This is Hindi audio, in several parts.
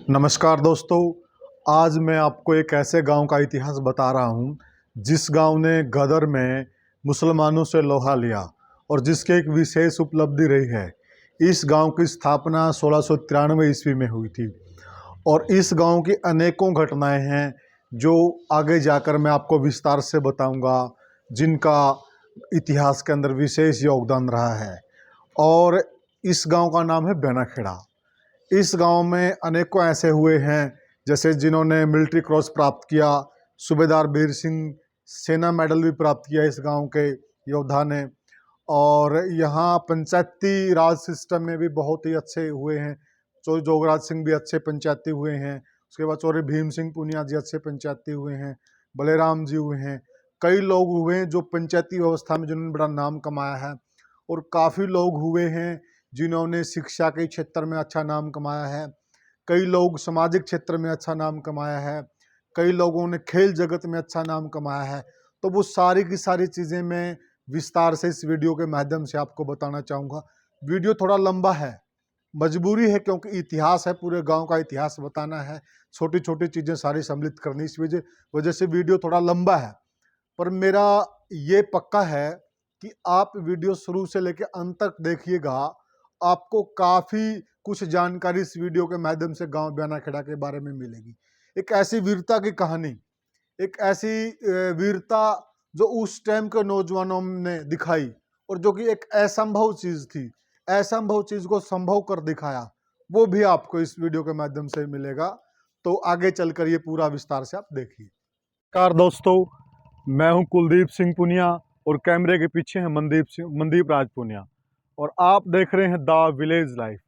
नमस्कार दोस्तों। आज मैं आपको एक ऐसे गांव का इतिहास बता रहा हूं जिस गांव ने गदर में मुसलमानों से लोहा लिया और जिसकी एक विशेष उपलब्धि रही है। इस गांव की स्थापना 1693 ईस्वी में हुई थी और इस गांव की अनेकों घटनाएं हैं जो आगे जाकर मैं आपको विस्तार से बताऊंगा, जिनका इतिहास के अंदर विशेष योगदान रहा है। और इस गांव का नाम है बेनाखेड़ा। इस गांव में अनेकों ऐसे हुए हैं जैसे जिन्होंने मिलिट्री क्रॉस प्राप्त किया। सूबेदार बीर सिंह सेना मेडल भी प्राप्त किया इस गांव के योद्धा ने। और यहाँ पंचायती राज सिस्टम में भी बहुत ही अच्छे हुए हैं। चौधरी जोगराज सिंह भी अच्छे पंचायती हुए हैं। उसके बाद चौधरी भीम सिंह पुनिया जी अच्छे पंचायती हुए हैं। बलेराम जी हुए हैं। कई लोग हुए हैं जो पंचायती व्यवस्था में जिन्होंने बड़ा नाम कमाया है। और काफ़ी लोग हुए हैं जिन्होंने शिक्षा के क्षेत्र में अच्छा नाम कमाया है। कई लोग सामाजिक क्षेत्र में अच्छा नाम कमाया है। कई लोगों ने खेल जगत में अच्छा नाम कमाया है। तो वो सारी की सारी चीज़ें मैं विस्तार से इस वीडियो के माध्यम से आपको बताना चाहूँगा। वीडियो थोड़ा लंबा है, मजबूरी है, क्योंकि इतिहास है, पूरे गांव का इतिहास बताना है, छोटी छोटी चीज़ें सारी सम्मिलित करनी, इस वजह से वीडियो थोड़ा लंबा है। पर मेरा ये पक्का है कि आप वीडियो शुरू से लेकर अंत तक देखिएगा। आपको काफ़ी कुछ जानकारी इस वीडियो के माध्यम से गांव बेनाखेड़ा के बारे में मिलेगी। एक ऐसी वीरता की कहानी, एक ऐसी वीरता जो उस टाइम के नौजवानों ने दिखाई और जो कि एक असंभव चीज़ थी, असंभव चीज़ को संभव कर दिखाया, वो भी आपको इस वीडियो के माध्यम से मिलेगा। तो आगे चलकर ये पूरा विस्तार से आप देखिए। नमस्कार दोस्तों, मैं हूं कुलदीप सिंह पुनिया और कैमरे के पीछे है मनदीप राज पुनिया और आप देख रहे हैं द विलेज लाइफ।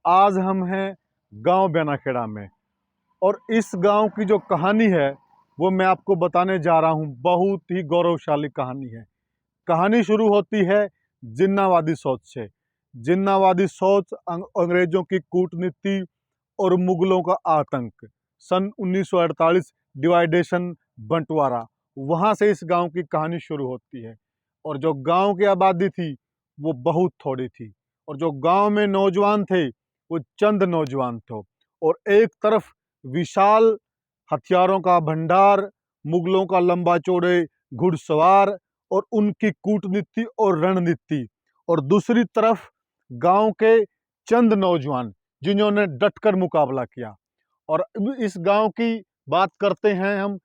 आज हम हैं गांव बेनाखेड़ा में और इस गांव की जो कहानी है वो मैं आपको बताने जा रहा हूं। बहुत ही गौरवशाली कहानी है। कहानी शुरू होती है जिन्नावादी सोच से। जिन्नावादी सोच अंग्रेजों की कूटनीति और मुगलों का आतंक, सन 1948 डिवाइडेशन, बंटवारा, वहाँ से इस गांव की कहानी शुरू होती है। और जो गांव की आबादी थी वो बहुत थोड़ी थी और जो गांव में नौजवान थे वो चंद नौजवान थे। और एक तरफ विशाल हथियारों का भंडार, मुगलों का लंबा चौड़े घुड़सवार और उनकी कूटनीति और रणनीति, और दूसरी तरफ गांव के चंद नौजवान जिन्होंने डटकर मुकाबला किया। और इस गांव की बात करते हैं हम,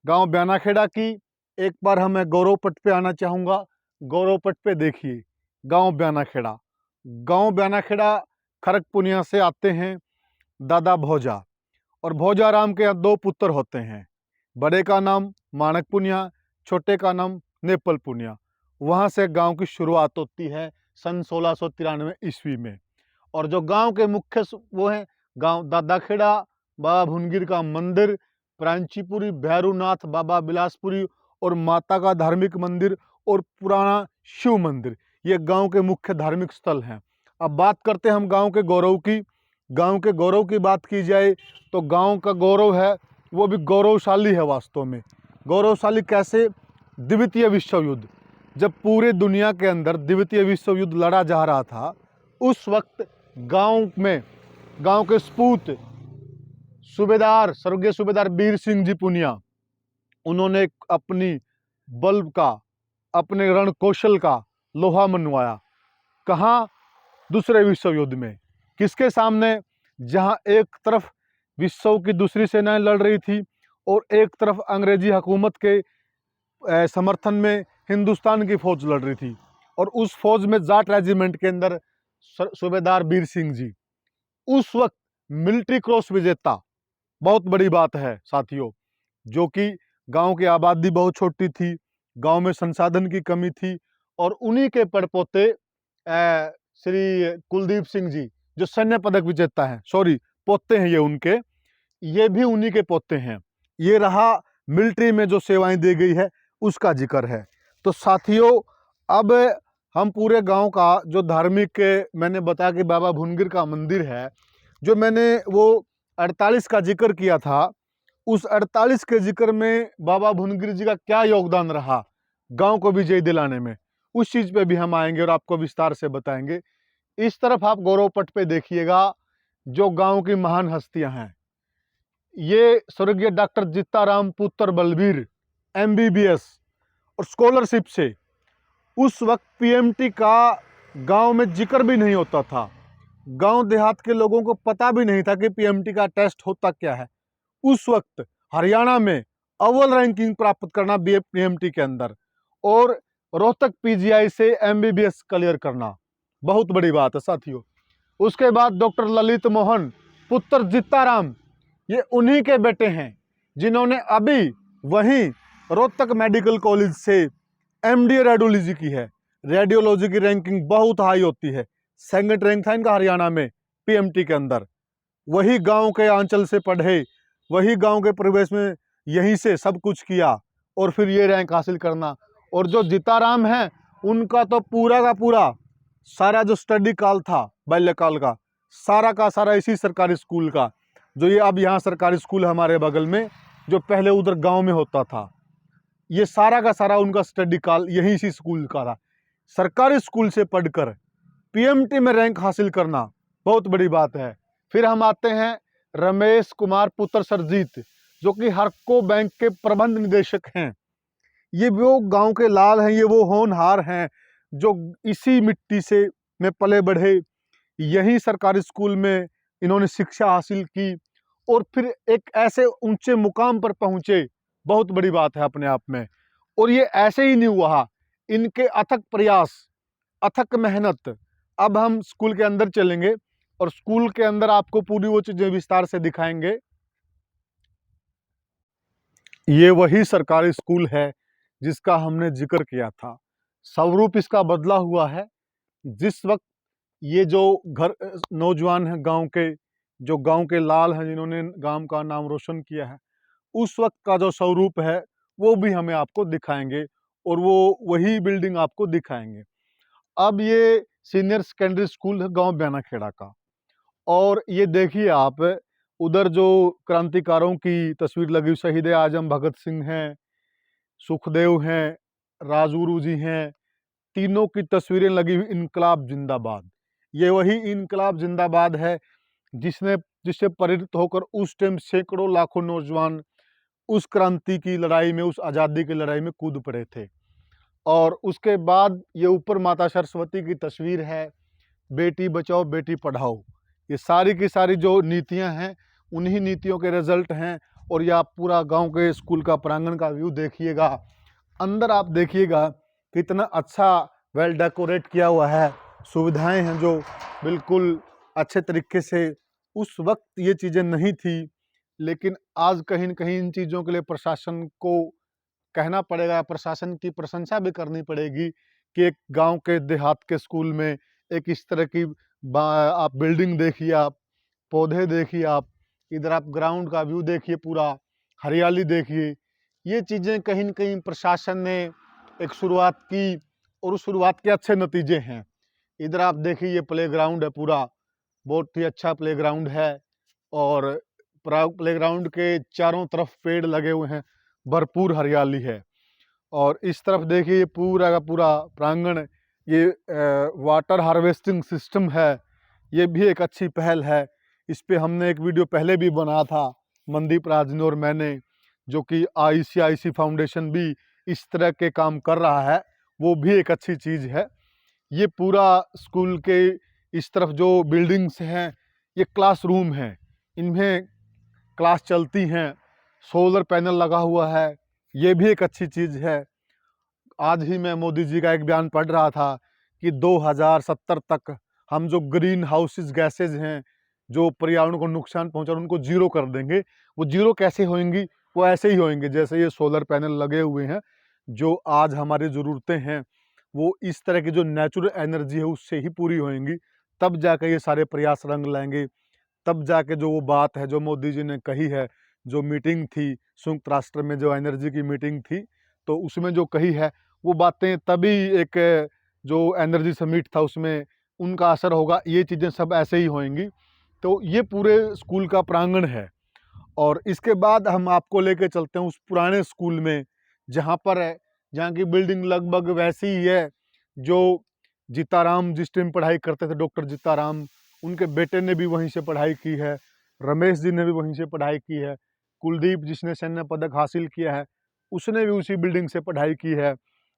गांव बेनाखेड़ा की। एक बार हमें गौरव पट पे आना चाहूँगा। गौरव पट पे देखिए गांव बेनाखेड़ा। गांव बेनाखेड़ा खरक पुनिया से आते हैं दादा भोजा, और भोजा राम के यहाँ दो पुत्र होते हैं। बड़े का नाम माणक पुनिया, छोटे का नाम नेपाल पुनिया। वहाँ से गांव की शुरुआत होती है सन 1693 ईस्वी में। और जो गांव के मुख्य वो हैं, गांव दादाखेड़ा, बाबा भुनगिर का मंदिर, प्रांचीपुरी, भैरूनाथ, बाबा बिलासपुरी और माता का धार्मिक मंदिर और पुराना शिव मंदिर, ये गांव के मुख्य धार्मिक स्थल हैं। अब बात करते हैं हम गांव के गौरव की। गांव के गौरव की बात की जाए तो गांव का गौरव है वो भी गौरवशाली है। वास्तव में गौरवशाली कैसे? द्वितीय विश्व युद्ध, जब पूरे दुनिया के अंदर द्वितीय विश्व युद्ध लड़ा जा रहा था, उस वक्त गांव में, गांव के सपूत सूबेदार, स्वर्गीय सूबेदार बीर सिंह जी पुनिया, उन्होंने अपनी बल का, अपने रण कौशल का लोहा मनवाया। कहाँ? दूसरे विश्व युद्ध में। किसके सामने? जहां एक तरफ विश्व की दूसरी सेनाएं लड़ रही थी और एक तरफ अंग्रेजी हुकूमत के समर्थन में हिंदुस्तान की फौज लड़ रही थी। और उस फौज में जाट रेजिमेंट के अंदर सूबेदार बीर सिंह जी, उस वक्त मिलिट्री क्रॉस विजेता, बहुत बड़ी बात है साथियों। जो कि गांव की आबादी बहुत छोटी थी, गांव में संसाधन की कमी थी, और उन्हीं के पड़पोते श्री कुलदीप सिंह जी जो सैन्य पदक विजेता हैं, सॉरी पोते हैं ये उनके, ये भी उन्हीं के पोते हैं। ये रहा मिलिट्री में जो सेवाएं दी गई है उसका जिक्र है। तो साथियों, अब हम पूरे गांव का जो धार्मिक, मैंने बताया कि बाबा भुनगिर का मंदिर है, जो मैंने वो 48 का जिक्र किया था, उस 48 के जिक्र में बाबा भुनगिर जी का क्या योगदान रहा गांव को विजय दिलाने में, उस चीज़ पे भी हम आएंगे और आपको विस्तार से बताएंगे। इस तरफ आप गौरव पट पे देखिएगा, जो गांव की महान हस्तियां हैं। ये स्वर्गीय डॉक्टर जित्ताराम पुत्र बलबीर MBBS और स्कॉलरशिप से उस वक्त PMT का गांव में जिक्र भी नहीं होता था। गांव देहात के लोगों को पता भी नहीं था कि PMT का टेस्ट होता क्या है। उस वक्त हरियाणा में अव्वल रैंकिंग प्राप्त करना PMT के अंदर और रोहतक PGI से MBBS क्लियर करना बहुत बड़ी बात है साथियों। उसके बाद डॉक्टर ललित मोहन पुत्र जित्ताराम, ये उन्हीं के बेटे हैं जिन्होंने अभी वहीं रोहतक मेडिकल कॉलेज से MDA रेडियोलॉजी की है। रेडियोलॉजी की रैंकिंग बहुत हाई होती है, सेकंड रैंक था इनका हरियाणा में PMT के अंदर। वही गांव के आंचल से पढ़े, वही गांव के परिवेश में यहीं से सब कुछ किया और फिर ये रैंक हासिल करना। और जो जिताराम है उनका तो पूरा का पूरा सारा जो स्टडी काल था बाल्यकाल का सारा इसी सरकारी स्कूल का, जो ये अब यहाँ सरकारी स्कूल हमारे बगल में, जो पहले उधर गांव में होता था, ये सारा का सारा उनका स्टडी काल यही इसी स्कूल का था। सरकारी स्कूल से पढ़कर PMT में रैंक हासिल करना बहुत बड़ी बात है। फिर हम आते हैं रमेश कुमार पुत्र सरजीत, जो कि हरको बैंक के प्रबंध निदेशक हैं। ये वो गांव के लाल हैं, ये वो होनहार हैं जो इसी मिट्टी से में पले बढ़े, यही सरकारी स्कूल में इन्होंने शिक्षा हासिल की और फिर एक ऐसे ऊंचे मुकाम पर पहुंचे, बहुत बड़ी बात है अपने आप में। और ये ऐसे ही नहीं हुआ, इनके अथक प्रयास, अथक मेहनत। अब हम स्कूल के अंदर चलेंगे और स्कूल के अंदर आपको पूरी वो चीजें विस्तार से दिखाएंगे। ये वही सरकारी स्कूल है जिसका हमने जिक्र किया था। स्वरूप इसका बदला हुआ है। जिस वक्त ये जो घर नौजवान हैं गांव के, जो गांव के लाल हैं जिन्होंने गांव का नाम रोशन किया है, उस वक्त का जो स्वरूप है वो भी हमें आपको दिखाएंगे और वो वही बिल्डिंग आपको दिखाएंगे। अब ये सीनियर सेकेंडरी स्कूल है गांव ब्यानाखेड़ा का। और ये देखिए आप, उधर जो क्रांतिकारों की तस्वीर लगी, शहीद आजम भगत सिंह हैं, सुखदेव हैं, राजगुरु जी हैं, तीनों की तस्वीरें लगी हुई इनकलाब जिंदाबाद। ये वही इनकलाब जिंदाबाद है जिससे प्रेरित होकर उस टाइम सैकड़ों लाखों नौजवान उस क्रांति की लड़ाई में, उस आज़ादी की लड़ाई में कूद पड़े थे। और उसके बाद ये ऊपर माता सरस्वती की तस्वीर है, बेटी बचाओ बेटी पढ़ाओ। ये सारी की सारी जो नीतियां हैं उन्हीं नीतियों के रिजल्ट हैं। और ये आप पूरा गांव के स्कूल का प्रांगण का व्यू देखिएगा, अंदर आप देखिएगा कितना अच्छा वेल डेकोरेट किया हुआ है, सुविधाएं हैं जो बिल्कुल अच्छे तरीके से। उस वक्त ये चीज़ें नहीं थी, लेकिन आज कहीं न कहीं इन चीज़ों के लिए प्रशासन को कहना पड़ेगा, प्रशासन की प्रशंसा भी करनी पड़ेगी कि एक गांव के देहात के स्कूल में एक इस तरह की आप बिल्डिंग देखिए, आप पौधे देखिए, आप इधर आप ग्राउंड का व्यू देखिए, पूरा हरियाली देखिए। ये चीज़ें कहीं न कहीं प्रशासन ने एक शुरुआत की और उस शुरुआत के अच्छे नतीजे हैं। इधर आप देखिए ये प्लेग्राउंड है पूरा, बहुत ही अच्छा प्लेग्राउंड है और प्लेग्राउंड के चारों तरफ पेड़ लगे हुए हैं, भरपूर हरियाली है। और इस तरफ देखिए ये पूरा का पूरा प्रांगण, ये वाटर हार्वेस्टिंग सिस्टम है, ये भी एक अच्छी पहल है। इस पे हमने एक वीडियो पहले भी बनाया था, मनदीप राजन और मैंने, जो कि ICIC फाउंडेशन भी इस तरह के काम कर रहा है, वो भी एक अच्छी चीज़ है। ये पूरा स्कूल के इस तरफ जो बिल्डिंग्स हैं ये क्लासरूम हैं, इनमें क्लास चलती हैं, सोलर पैनल लगा हुआ है, ये भी एक अच्छी चीज़ है। आज ही मैं मोदी जी का एक बयान पढ़ रहा था कि 2070 तक हम जो ग्रीन हाउसेज गैसेज हैं जो पर्यावरण को नुकसान पहुंचा उनको जीरो कर देंगे। वो जीरो कैसे होंगी? वो ऐसे ही होंगे जैसे ये सोलर पैनल लगे हुए हैं। जो आज हमारी ज़रूरतें हैं वो इस तरह की जो नेचुरल एनर्जी है उससे ही पूरी होंगी, तब जाकर ये सारे प्रयास रंग लाएंगे। तब जाके जो वो बात है जो मोदी जी ने कही है, जो मीटिंग थी संयुक्त राष्ट्र में, जो एनर्जी की मीटिंग थी, तो उसमें जो कही है वो बातें तभी एक जो एनर्जी समिट था उसमें उनका असर होगा। ये चीज़ें सब ऐसे ही होंगी। तो ये पूरे स्कूल का प्रांगण है। और इसके बाद हम आपको लेके चलते हैं उस पुराने स्कूल में, जहाँ की बिल्डिंग लगभग वैसी ही है जो जिताराम जिस टाइम पढ़ाई करते थे, डॉक्टर जिताराम, उनके बेटे ने भी वहीं से पढ़ाई की है, रमेश जी ने भी वहीं से पढ़ाई की है, कुलदीप जिसने सैन्य पदक हासिल किया है उसने भी उसी बिल्डिंग से पढ़ाई की है,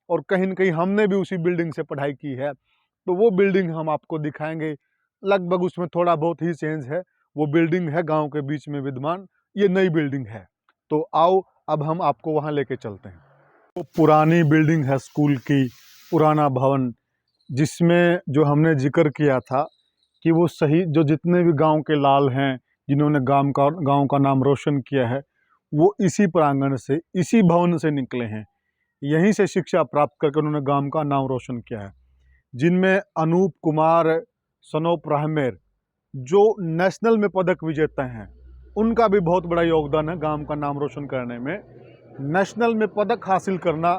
और कहीं न कहीं हमने भी उसी बिल्डिंग से पढ़ाई की है। तो वो बिल्डिंग हम आपको दिखाएँगे, लगभग उसमें थोड़ा बहुत ही चेंज है। वो बिल्डिंग है गाँव के बीच में विद्यमान, ये नई बिल्डिंग है। तो आओ अब हम आपको वहाँ लेके चलते हैं। वो पुरानी बिल्डिंग है स्कूल की, पुराना भवन, जिसमें जो हमने ज़िक्र किया था कि वो सही जो जितने भी गांव के लाल हैं, जिन्होंने गांव का नाम रोशन किया है, वो इसी प्रांगण से, इसी भवन से निकले हैं। यहीं से शिक्षा प्राप्त करके उन्होंने गांव का नाम रोशन किया है। जिनमें अनूप कुमार सनोप राहमेर जो नेशनल में पदक विजेता हैं, उनका भी बहुत बड़ा योगदान है गांव का नाम रोशन करने में। नेशनल में पदक हासिल करना,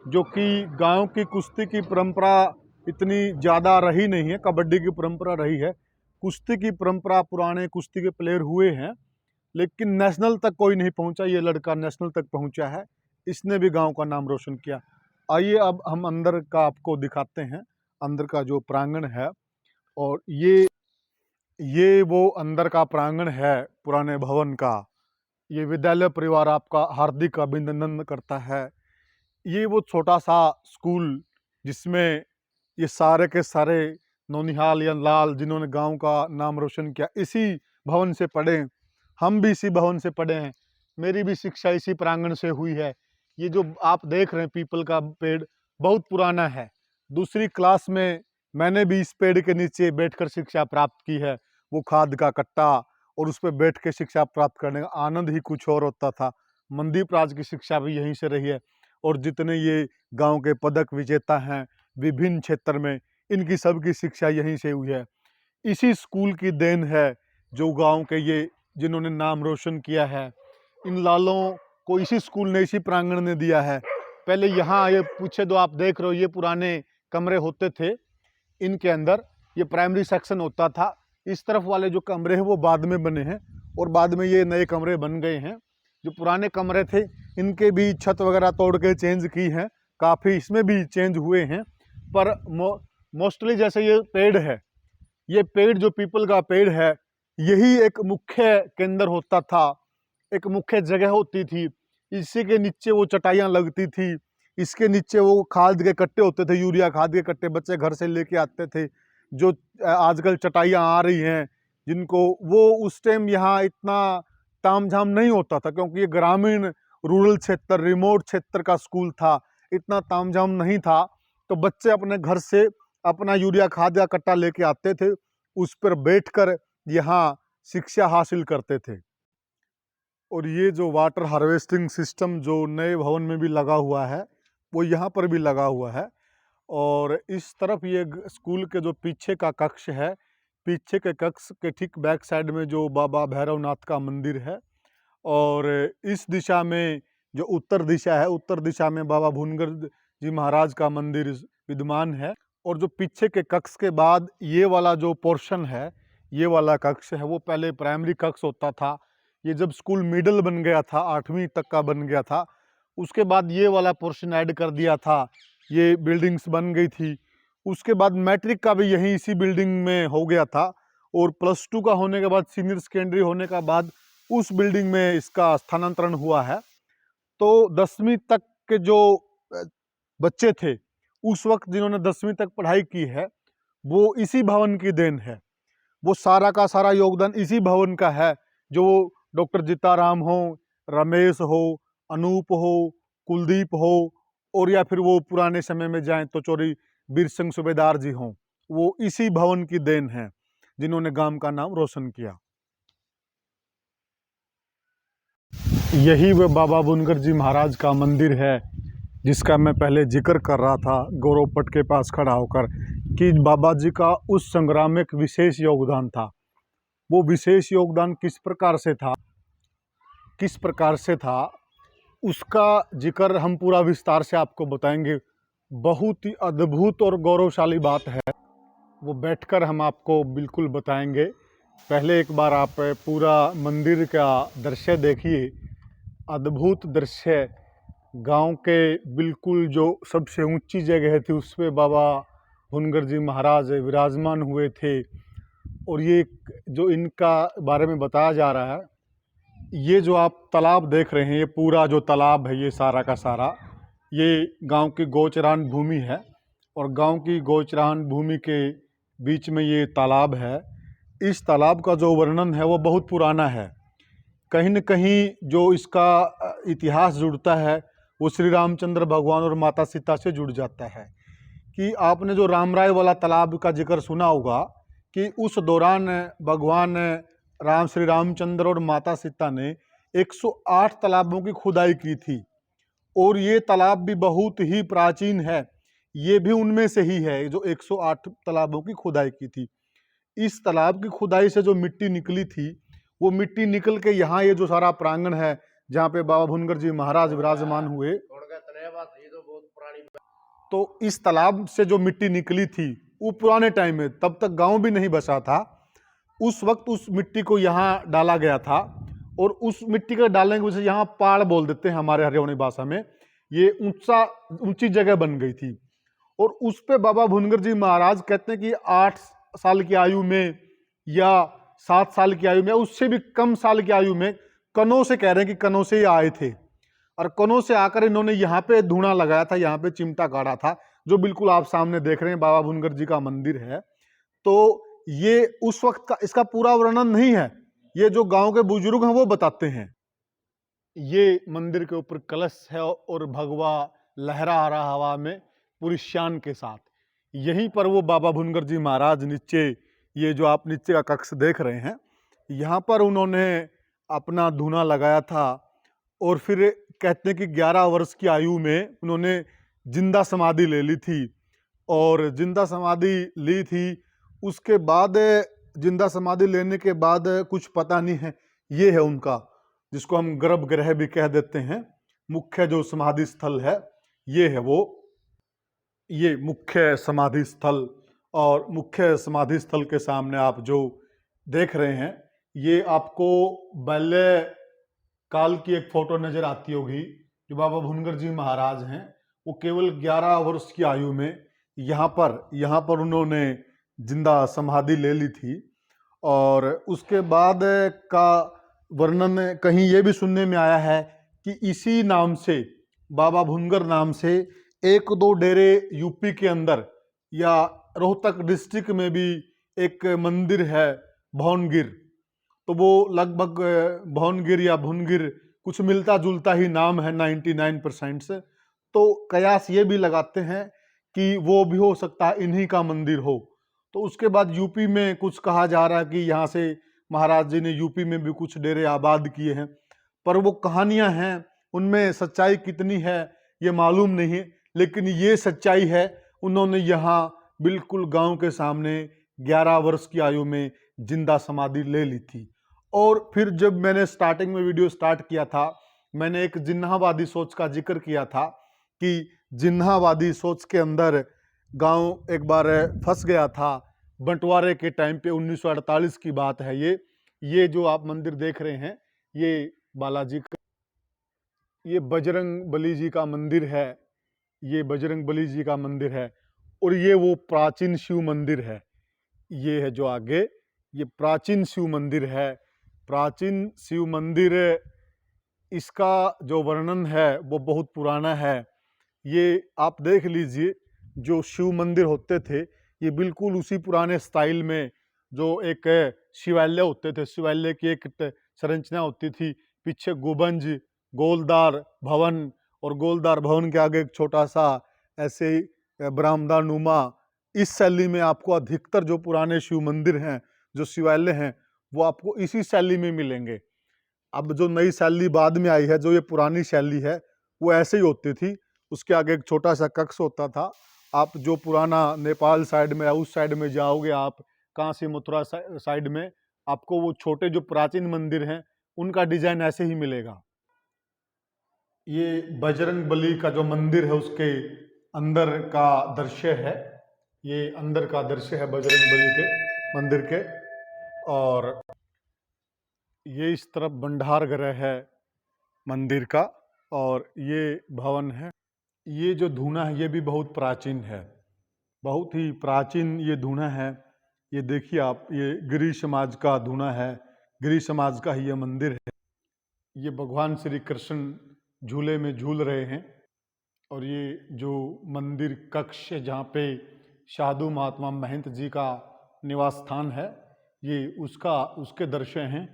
जो कि गांव की कुश्ती की परंपरा इतनी ज़्यादा रही नहीं है, कबड्डी की परंपरा रही है, कुश्ती की परंपरा, पुराने कुश्ती के प्लेयर हुए हैं, लेकिन नेशनल तक कोई नहीं पहुंचा। ये लड़का नेशनल तक पहुंचा है, इसने भी गांव का नाम रोशन किया। आइए अब हम अंदर का आपको दिखाते हैं, अंदर का जो प्रांगण है। और ये वो अंदर का प्रांगण है पुराने भवन का। ये विद्यालय परिवार आपका हार्दिक अभिनंदन करता है। ये वो छोटा सा स्कूल जिसमें ये सारे के सारे नौनिहाल या लाल जिन्होंने गांव का नाम रोशन किया, इसी भवन से पढ़े। हम भी इसी भवन से पढ़े हैं, मेरी भी शिक्षा इसी प्रांगण से हुई है। ये जो आप देख रहे हैं पीपल का पेड़ बहुत पुराना है। दूसरी क्लास में मैंने भी इस पेड़ के नीचे बैठकर शिक्षा प्राप्त की है। वो खाद का कट्टा और उस पर बैठ के शिक्षा प्राप्त करने का आनंद ही कुछ और होता था। मनदीप राज की शिक्षा भी यहीं से रही है, और जितने ये गांव के पदक विजेता हैं विभिन्न क्षेत्र में, इनकी सबकी शिक्षा यहीं से हुई है। इसी स्कूल की देन है जो गांव के ये जिन्होंने नाम रोशन किया है, इन लालों को इसी स्कूल ने, इसी प्रांगण ने दिया है। पहले यहाँ ये पीछे जो आप देख रहे हो, ये पुराने कमरे होते थे, इनके अंदर ये प्राइमरी सेक्शन होता था। इस तरफ वाले जो कमरे हैं वो बाद में बने हैं, और बाद में ये नए कमरे बन गए हैं। जो पुराने कमरे थे इनके भी छत वगैरह तोड़ के चेंज की हैं, काफ़ी इसमें भी चेंज हुए हैं। पर मोस्टली जैसे ये पेड़ है, ये पेड़ जो पीपल का पेड़ है, यही एक मुख्य केंद्र होता था, एक मुख्य जगह होती थी। इसी के नीचे वो चटाइयाँ लगती थी, इसके नीचे वो खाद के कट्टे होते थे, यूरिया खाद के कट्टे बच्चे घर से लेके आते थे। जो आजकल चटाइयाँ आ रही हैं जिनको, वो उस टाइम यहाँ इतना तामझाम नहीं होता था, क्योंकि ये ग्रामीण रूरल क्षेत्र, रिमोट क्षेत्र का स्कूल था, इतना तामझाम नहीं था। तो बच्चे अपने घर से अपना यूरिया खाद का कट्टा लेके आते थे, उस पर बैठकर यहाँ शिक्षा हासिल करते थे। और ये जो वाटर हार्वेस्टिंग सिस्टम जो नए भवन में भी लगा हुआ है, वो यहाँ पर भी लगा हुआ है। और इस तरफ ये स्कूल के जो पीछे का कक्ष है, पीछे के कक्ष के ठीक बैक साइड में जो बाबा भैरवनाथ का मंदिर है, और इस दिशा में जो उत्तर दिशा है, उत्तर दिशा में बाबा भुनगर जी महाराज का मंदिर विद्यमान है। और जो पीछे के कक्ष के बाद ये वाला जो पोर्शन है, ये वाला कक्ष है, वो पहले प्राइमरी कक्ष होता था। ये जब स्कूल मिडिल बन गया था, 8वीं तक का बन गया था, उसके बाद ये वाला पोर्शन ऐड कर दिया था, ये बिल्डिंग्स बन गई थी। उसके बाद मैट्रिक का भी यहीं इसी बिल्डिंग में हो गया था, और +2 का होने के बाद, सीनियर सेकेंडरी होने का बाद उस बिल्डिंग में इसका स्थानांतरण हुआ है। तो 10वीं तक के जो बच्चे थे उस वक्त, जिन्होंने 10वीं तक पढ़ाई की है, वो इसी भवन की देन है। वो सारा का सारा योगदान इसी भवन का है। जो डॉक्टर जीताराम हो, रमेश हो, अनूप हो, कुलदीप हो, और या फिर वो पुराने समय में जाएं तो चौधरी वीर सिंह सूबेदार जी हों, वो इसी भवन की देन है जिन्होंने गांव का नाम रोशन किया। यही वह बाबा बुनकर जी महाराज का मंदिर है जिसका मैं पहले जिक्र कर रहा था, गौरव पट के पास खड़ा होकर, कि बाबा जी का उस संग्राम में एक विशेष योगदान था। वो विशेष योगदान किस प्रकार से था, उसका जिक्र हम पूरा विस्तार से आपको बताएंगे। बहुत ही अद्भुत और गौरवशाली बात है, वो बैठकर हम आपको बिल्कुल बताएंगे। पहले एक बार आप पूरा मंदिर का दृश्य देखिए, अद्भुत दृश्य। गांव के बिल्कुल जो सबसे ऊंची जगह थी, उस पे बाबा भुनगर जी महाराज विराजमान हुए थे। और ये जो इनका बारे में बताया जा रहा है, ये जो आप तालाब देख रहे हैं, ये पूरा जो तालाब है, ये सारा का सारा ये गांव की गौचरान भूमि है। और गांव की गौचरान भूमि के बीच में ये तालाब है। इस तालाब का जो वर्णन है वो बहुत पुराना है। कहीं न कहीं जो इसका इतिहास जुड़ता है वो श्री रामचंद्र भगवान और माता सीता से जुड़ जाता है। कि आपने जो रामराय वाला तालाब का जिक्र सुना होगा कि उस दौरान भगवान राम श्री रामचंद्र और माता सीता ने 108 तालाबों की खुदाई की थी। और ये तालाब भी बहुत ही प्राचीन है। ये भी उनमें से ही है जो 108 तालाबों की खुदाई की थी। इस तालाब की खुदाई से जो मिट्टी निकली थी, वो मिट्टी निकल के यहाँ ये जो सारा प्रांगण है जहाँ पे बाबा भुनकर जी महाराज विराजमान हुए, तो इस तालाब से जो मिट्टी निकली थी वो पुराने टाइम में, तब तक गांव भी नहीं बसा था, उस वक्त उस मिट्टी को यहाँ डाला गया था। और उस मिट्टी के डालने की वजह से यहाँ पहाड़ बोल देते हैं हमारे हरियाणवी भाषा में, ये ऊंची जगह बन गई थी। और उस पे बाबा भुनकर जी महाराज कहते हैं कि 8 साल की आयु में या 7 साल की आयु में, उससे भी कम साल की आयु में, कनों से कह रहे हैं कि कनों से ही आए थे। और कनों से आकर इन्होंने यहाँ पे धूना लगाया था, यहाँ पे चिमटा गाड़ा था, जो बिल्कुल आप सामने देख रहे हैं बाबा भुनकर जी का मंदिर है। तो ये उस वक्त का इसका पूरा वर्णन नहीं है, ये जो गांव के बुजुर्ग हैं वो बताते हैं। ये मंदिर के ऊपर कलश है और भगवा लहरा आ रहा हवा में पूरी शान के साथ। यहीं पर वो बाबा भुनकर जी महाराज नीचे, ये जो आप नीचे का कक्ष देख रहे हैं, यहाँ पर उन्होंने अपना धूना लगाया था। और फिर कहते हैं कि 11 वर्ष की आयु में उन्होंने जिंदा समाधि ले ली थी। और जिंदा समाधि ली थी, उसके बाद जिंदा समाधि लेने के बाद कुछ पता नहीं है, ये है उनका, जिसको हम गर्भगृह भी कह देते हैं, मुख्य जो समाधि स्थल है ये है वो, ये मुख्य समाधि स्थल। और मुख्य समाधि स्थल के सामने आप जो देख रहे हैं, ये आपको बाल्य काल की एक फोटो नजर आती होगी। जो बाबा भुनकर जी महाराज हैं, वो केवल 11 वर्ष की आयु में यहाँ पर उन्होंने जिंदा समाधि ले ली थी। और उसके बाद का वर्णन कहीं ये भी सुनने में आया है कि इसी नाम से, बाबा भुनकर नाम से, 1-2 डेरे यूपी के अंदर या रोहतक डिस्ट्रिक्ट में भी एक मंदिर है भौनगिर। तो वो लगभग भौनगिर या भुनगिर कुछ मिलता जुलता ही नाम है 99% से। तो कयास ये भी लगाते हैं कि वो भी हो सकता है इन्हीं का मंदिर हो। तो उसके बाद यूपी में कुछ कहा जा रहा है कि यहाँ से महाराज जी ने यूपी में भी कुछ डेरे आबाद किए हैं, पर वो कहानियाँ हैं, उनमें सच्चाई कितनी है ये मालूम नहीं है। लेकिन ये सच्चाई है, उन्होंने यहाँ बिल्कुल गांव के सामने 11 वर्ष की आयु में जिंदा समाधि ले ली थी। और फिर जब मैंने स्टार्टिंग में वीडियो स्टार्ट किया था, मैंने एक जिन्नावादी सोच का जिक्र किया था कि जिन्नावादी सोच के अंदर गांव एक बार फंस गया था बंटवारे के टाइम पे। 1948 की बात है ये जो आप मंदिर देख रहे हैं, ये बालाजी का, ये बजरंग बली जी का मंदिर है, ये बजरंग बली जी का मंदिर है। और ये वो प्राचीन शिव मंदिर है, ये है जो आगे, ये प्राचीन शिव मंदिर है। प्राचीन शिव मंदिर, इसका जो वर्णन है वो बहुत पुराना है। ये आप देख लीजिए, जो शिव मंदिर होते थे ये बिल्कुल उसी पुराने स्टाइल में, जो एक शिवालय होते थे, शिवालय की एक संरचना होती थी, पीछे गुंबज, गोलदार भवन, और गोलदार भवन के आगे एक छोटा सा ऐसे ही बरामदा नुमा, इस शैली में आपको अधिकतर जो पुराने शिव मंदिर हैं, जो शिवालय हैं, वो आपको इसी शैली में मिलेंगे। अब जो नई शैली बाद में आई है, जो ये पुरानी शैली है, वो ऐसे ही होती थी। उसके आगे एक छोटा सा कक्ष होता था। आप जो पुराना नेपाल साइड में या उस साइड में जाओगे, आप काशी मथुरा साइड में, आपको वो छोटे जो प्राचीन मंदिर हैं उनका डिजाइन ऐसे ही मिलेगा। ये बजरंग बली का जो मंदिर है उसके अंदर का दृश्य है, ये अंदर का दृश्य है बजरंग बली के मंदिर के। और ये इस तरफ भंडार गृह है मंदिर का, और ये भवन है। ये जो धूना है ये भी बहुत प्राचीन है, बहुत ही प्राचीन ये धूना है। ये देखिए आप, ये गिरी समाज का धूना है, गिरी समाज का ही ये मंदिर है। ये भगवान श्री कृष्ण झूले में झूल रहे हैं और ये जो मंदिर कक्ष है जहाँ पे साधु महात्मा महंत जी का निवास स्थान है, ये उसके दृश्य हैं।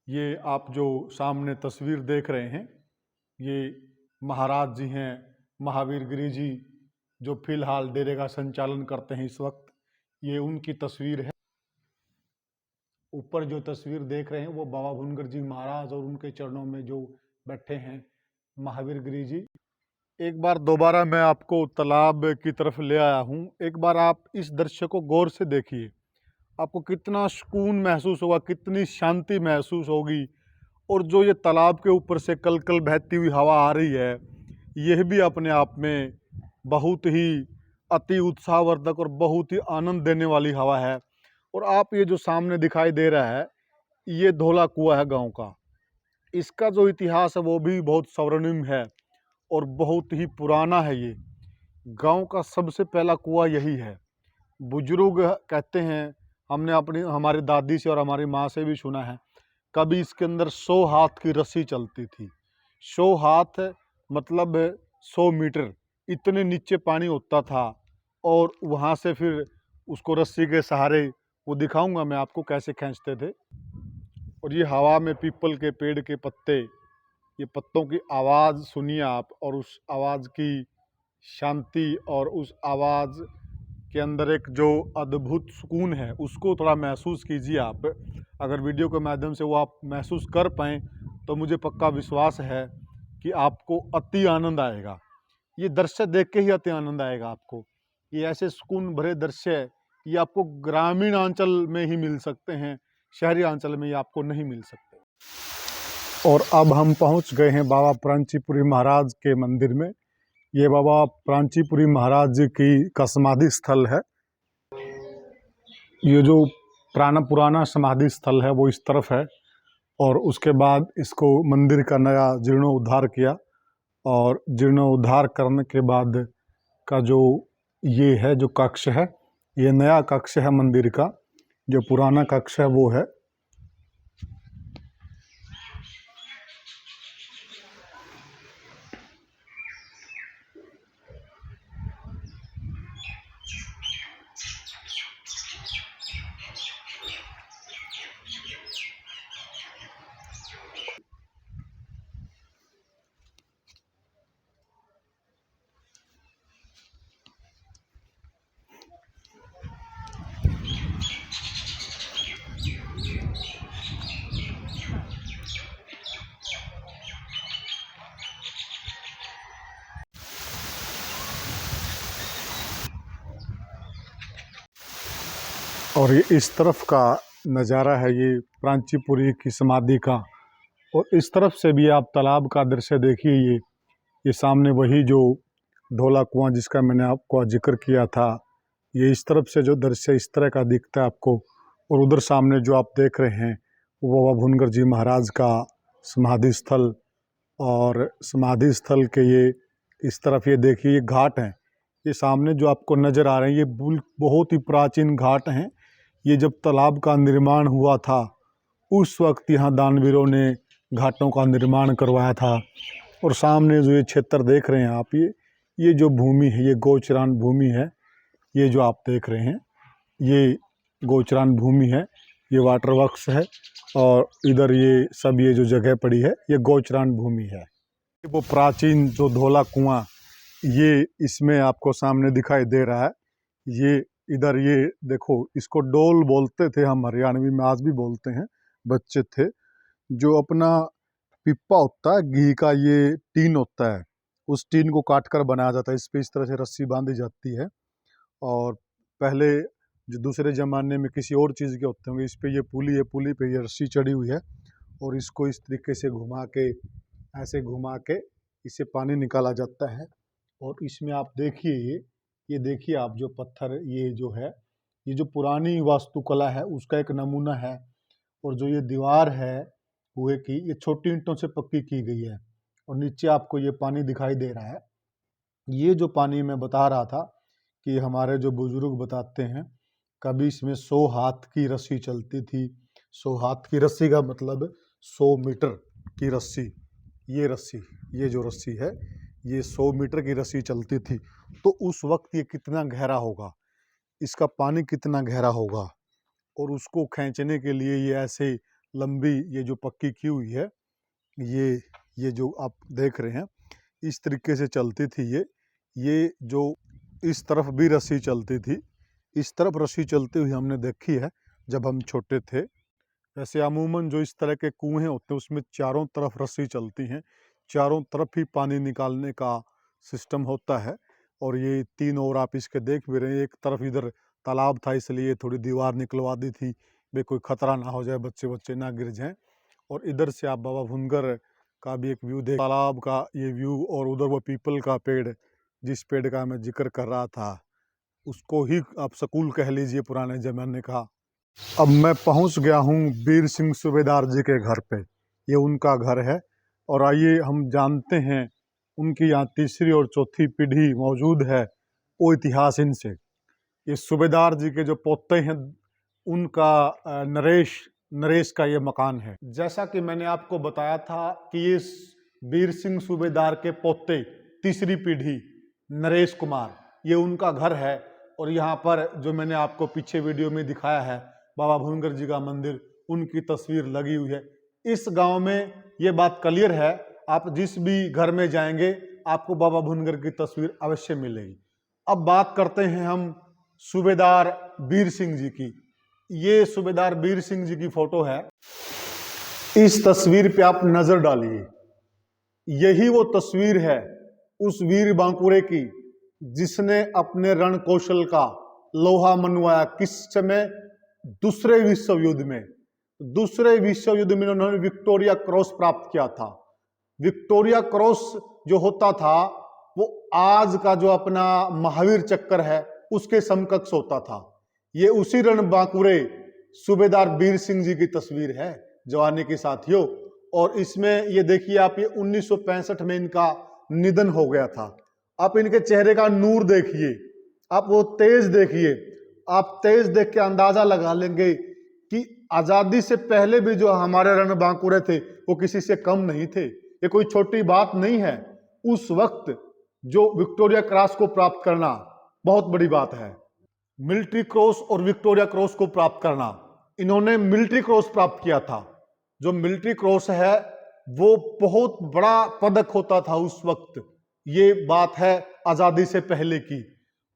ये आप जो सामने तस्वीर देख रहे हैं, ये महाराज जी हैं, महावीर गिरी जी, जो फिलहाल डेरे का संचालन करते हैं इस वक्त। ये उनकी तस्वीर है। ऊपर जो तस्वीर देख रहे हैं वो बाबा भुनकर जी महाराज और उनके चरणों में जो बैठे हैं महावीर गिरी जी। एक बार दोबारा मैं आपको तालाब की तरफ ले आया हूँ। एक बार आप इस दृश्य को गौर से देखिए, आपको कितना सुकून महसूस होगा, कितनी शांति महसूस होगी। और जो ये तालाब के ऊपर से कल कल बहती हुई हवा आ रही है, यह भी अपने आप में बहुत ही अति उत्साहवर्धक और बहुत ही आनंद देने वाली हवा है। और आप ये जो सामने दिखाई दे रहा है, ये धौला कुआं है गांव का। इसका जो इतिहास है वो भी बहुत स्वर्णिम है और बहुत ही पुराना है। ये गांव का सबसे पहला कुआं यही है। बुजुर्ग कहते हैं, हमने हमारी दादी से और हमारी माँ से भी सुना है, कभी इसके अंदर 100 हाथ की रस्सी चलती थी। 100 हाथ मतलब 100 मीटर, इतने नीचे पानी होता था। और वहाँ से फिर उसको रस्सी के सहारे, वो दिखाऊंगा मैं आपको कैसे खींचते थे। और ये हवा में पीपल के पेड़ के पत्ते, ये पत्तों की आवाज़ सुनिए आप, और उस आवाज़ की शांति और उस आवाज़ के अंदर एक जो अद्भुत सुकून है, उसको थोड़ा महसूस कीजिए आप। अगर वीडियो के माध्यम से वो आप महसूस कर पाएँ तो मुझे पक्का विश्वास है कि आपको अति आनंद आएगा। ये दृश्य देख के ही अति आनंद आएगा आपको। ये ऐसे सुकून भरे दृश्य ये आपको ग्रामीण अंचल में ही मिल सकते हैं, शहरी अंचल में ये आपको नहीं मिल सकते। और अब हम पहुंच गए हैं बाबा प्रांचीपुरी महाराज के मंदिर में। ये बाबा प्रांचीपुरी महाराज जी का समाधि स्थल है। ये जो पुराना समाधि स्थल है वो इस तरफ है, और उसके बाद इसको मंदिर का नया जीर्णोद्धार किया। और जीर्णोद्धार करने के बाद का जो ये है जो कक्ष है, ये नया कक्ष है मंदिर का। जो पुराना कक्ष है वो है। और ये इस तरफ का नज़ारा है, ये प्रांचीपुरी की समाधि का। और इस तरफ से भी आप तालाब का दृश्य देखिए। ये सामने वही जो धौला कुआं जिसका मैंने आपको जिक्र किया था, ये इस तरफ से जो दृश्य इस तरह का दिखता है आपको। और उधर सामने जो आप देख रहे हैं वो बाबा भुनकर जी महाराज का समाधि स्थल। और समाधि स्थल के ये इस तरफ ये देखिए, ये घाट हैं। ये सामने जो आपको नज़र आ रहे हैं, ये बहुत ही प्राचीन घाट हैं। ये जब तालाब का निर्माण हुआ था उस वक्त यहाँ दानवीरों ने घाटों का निर्माण करवाया था। और सामने जो ये क्षेत्र देख रहे हैं आप, ये जो भूमि है, ये गोचरान भूमि है। ये जो आप देख रहे हैं ये गोचरान भूमि है, ये वाटर वर्क्स है। और इधर ये सब ये जो जगह पड़ी है ये गोचरान भूमि है। वो प्राचीन जो धौला कुआं, ये इसमें आपको सामने दिखाई दे रहा है। ये इधर ये देखो, इसको डोल बोलते थे हम हरियाणवी में, आज भी बोलते हैं। बच्चे थे जो अपना पिप्पा होता है घी का, ये टीन होता है, उस टीन को काट कर बनाया जाता है। इस पे इस तरह से रस्सी बांधी जाती है। और पहले जो दूसरे ज़माने में किसी और चीज़ के होते होंगे, इस पे ये पुली है, पुली पे ये रस्सी चढ़ी हुई है। और इसको इस तरीके से घुमा के, ऐसे घुमा के इससे पानी निकाला जाता है। और इसमें आप देखिए, ये देखिए आप, जो पत्थर ये जो है, ये जो पुरानी वास्तुकला है उसका एक नमूना है। और जो ये दीवार है कुएं की, ये छोटी ईंटों से पक्की की गई है। और नीचे आपको ये पानी दिखाई दे रहा है। ये जो पानी मैं बता रहा था कि हमारे जो बुजुर्ग बताते हैं कभी इसमें 100 हाथ की रस्सी चलती थी। 100 हाथ की रस्सी का मतलब 100 मीटर की रस्सी। ये जो रस्सी है, ये 100 मीटर की रस्सी चलती थी। तो उस वक्त ये कितना गहरा होगा, इसका पानी कितना गहरा होगा, और उसको खींचने के लिए ये ऐसे लंबी, ये जो पक्की की हुई है, ये जो आप देख रहे हैं, इस तरीके से चलती थी ये जो इस तरफ भी रस्सी चलती थी, इस तरफ रस्सी चलती हुई हमने देखी है जब हम छोटे थे। वैसे अमूमन जो इस तरह के कुएं होते हैं उसमें चारों तरफ रस्सी चलती हैं, चारों तरफ ही पानी निकालने का सिस्टम होता है। और ये तीन ओर आप इसके देख भी रहे हैं, एक तरफ इधर तालाब था इसलिए थोड़ी दीवार निकलवा दी थी, भाई कोई खतरा ना हो जाए, बच्चे बच्चे ना गिर जाएं। और इधर से आप बाबा भुनगर का भी एक व्यू देख, तालाब का ये व्यू, और उधर वो पीपल का पेड़, जिस पेड़ का मैं जिक्र कर रहा था, उसको ही आप सकूल कह लीजिए पुराने ज़माने का। अब मैं पहुंच गया हूं वीर सिंह सूबेदार जी के घर पे, ये उनका घर है। और आइए हम जानते हैं, उनकी यहाँ तीसरी और चौथी पीढ़ी मौजूद है, वो इतिहास इनसे। ये सूबेदार जी के जो पोते हैं, उनका नरेश का ये मकान है। जैसा कि मैंने आपको बताया था कि ये वीर सिंह सूबेदार के पोते, तीसरी पीढ़ी, नरेश कुमार, ये उनका घर है। और यहाँ पर जो मैंने आपको पीछे वीडियो में दिखाया है, बाबा भुनगर जी का मंदिर, उनकी तस्वीर लगी हुई है। इस गांव में ये बात क्लियर है, आप जिस भी घर में जाएंगे आपको बाबा भुनगर की तस्वीर अवश्य मिलेगी। अब बात करते हैं हम सूबेदार वीर सिंह जी की। ये सूबेदार वीर सिंह जी की फोटो है। इस तस्वीर पे आप नजर डालिए, यही वो तस्वीर है उस वीर बांकुरे की जिसने अपने रण कौशल का लोहा मनवाया। किस समय? दूसरे विश्व युद्ध में। दूसरे विश्व युद्ध में उन्होंने विक्टोरिया क्रॉस प्राप्त किया था। विक्टोरिया क्रॉस जो होता था वो आज का जो अपना महावीर चक्र है उसके समकक्ष होता था। ये उसी रण बांकुरे सूबेदार वीर सिंह जी की तस्वीर है जवानी के साथियों। और इसमें ये देखिए आप, ये 1965 में इनका निधन हो गया था। आप इनके चेहरे का नूर देखिए, आप वो तेज देखिए, आप तेज देख के अंदाजा लगा लेंगे कि आजादी से पहले भी जो हमारे रण बांकुरे थे वो किसी से कम नहीं थे। ये कोई छोटी बात नहीं है। उस वक्त जो विक्टोरिया क्रॉस को प्राप्त करना बहुत बड़ी बात है। मिलिट्री क्रॉस और विक्टोरिया क्रॉस को प्राप्त करना, इन्होंने मिलिट्री क्रॉस प्राप्त किया था। जो मिलिट्री क्रॉस है वो बहुत बड़ा पदक होता था उस वक्त। ये बात है आजादी से पहले की।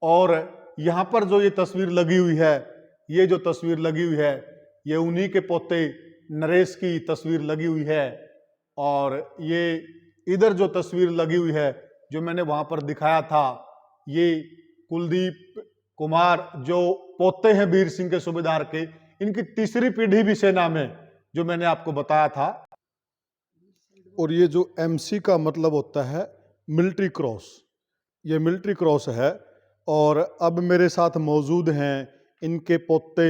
और यहाँ पर जो ये तस्वीर लगी हुई है, ये जो तस्वीर लगी हुई है, ये उन्हीं के पोते नरेश की तस्वीर लगी हुई है। और ये इधर जो तस्वीर लगी हुई है जो मैंने वहां पर दिखाया था, ये कुलदीप कुमार जो पोते हैं वीर सिंह के सूबेदार के, इनकी तीसरी पीढ़ी भी सेना में, जो मैंने आपको बताया था। और ये जो MC का मतलब होता है मिलिट्री क्रॉस, ये मिलिट्री क्रॉस है। और अब मेरे साथ मौजूद हैं इनके पोते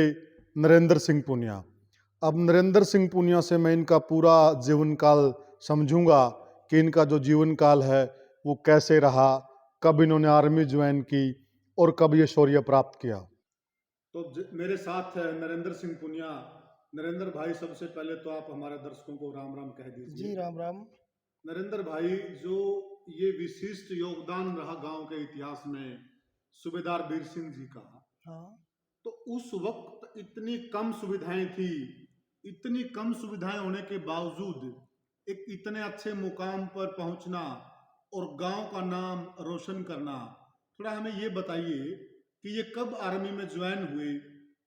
नरेंद्र सिंह पुनिया। अब नरेंद्र सिंह पुनिया से मैं इनका पूरा जीवन काल समझूंगा कि इनका जो जीवन काल है वो कैसे रहा, कब इन्होंने आर्मी ज्वाइन की और कब ये शौर्य प्राप्त किया। तो मेरे साथ है नरेंद्र सिंह पुनिया। नरेंद्र भाई, सबसे पहले तो आप हमारे दर्शकों को राम राम कह दीजिए। जी राम राम। नरेंद्र भाई, जो ये विशिष्ट योगदान रहा गांव के इतिहास में सूबेदार वीर सिंह जी का, हाँ, तो उस वक्त इतनी कम सुविधाएं थी, इतनी कम सुविधाएं होने के बावजूद एक इतने अच्छे मुकाम पर पहुंचना और गांव का नाम रोशन करना, थोड़ा हमें ये बताइए कि ये कब आर्मी में ज्वाइन हुए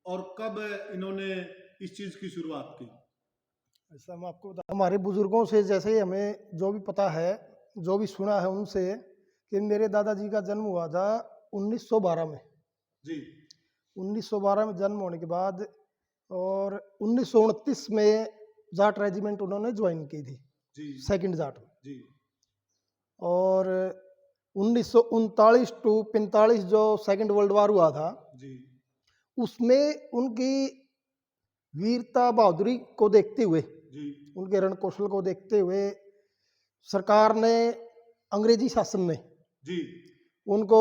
और कब इन्होंने इस चीज की शुरुआत की। ऐसा मैं आपको बता, हमारे बुजुर्गों से जैसे हमें जो भी पता है, जो भी सुना है उनसे, कि मेरे दादाजी का जन्म हुआ था 1912 में। जी। 1912 में जन्म होने के बाद और 1929 में जाट रेजिमेंट उन्होंने ज्वाइन की थी, जी। सेकंड जाट में। जी। और 1939 टू 45 जो सेकंड वर्ल्ड वार हुआ था, जी। उसमें उनकी वीरता बहादुरी को देखते हुए, जी। उनके रण कौशल को देखते हुए सरकार ने, अंग्रेजी शासन ने जी। उनको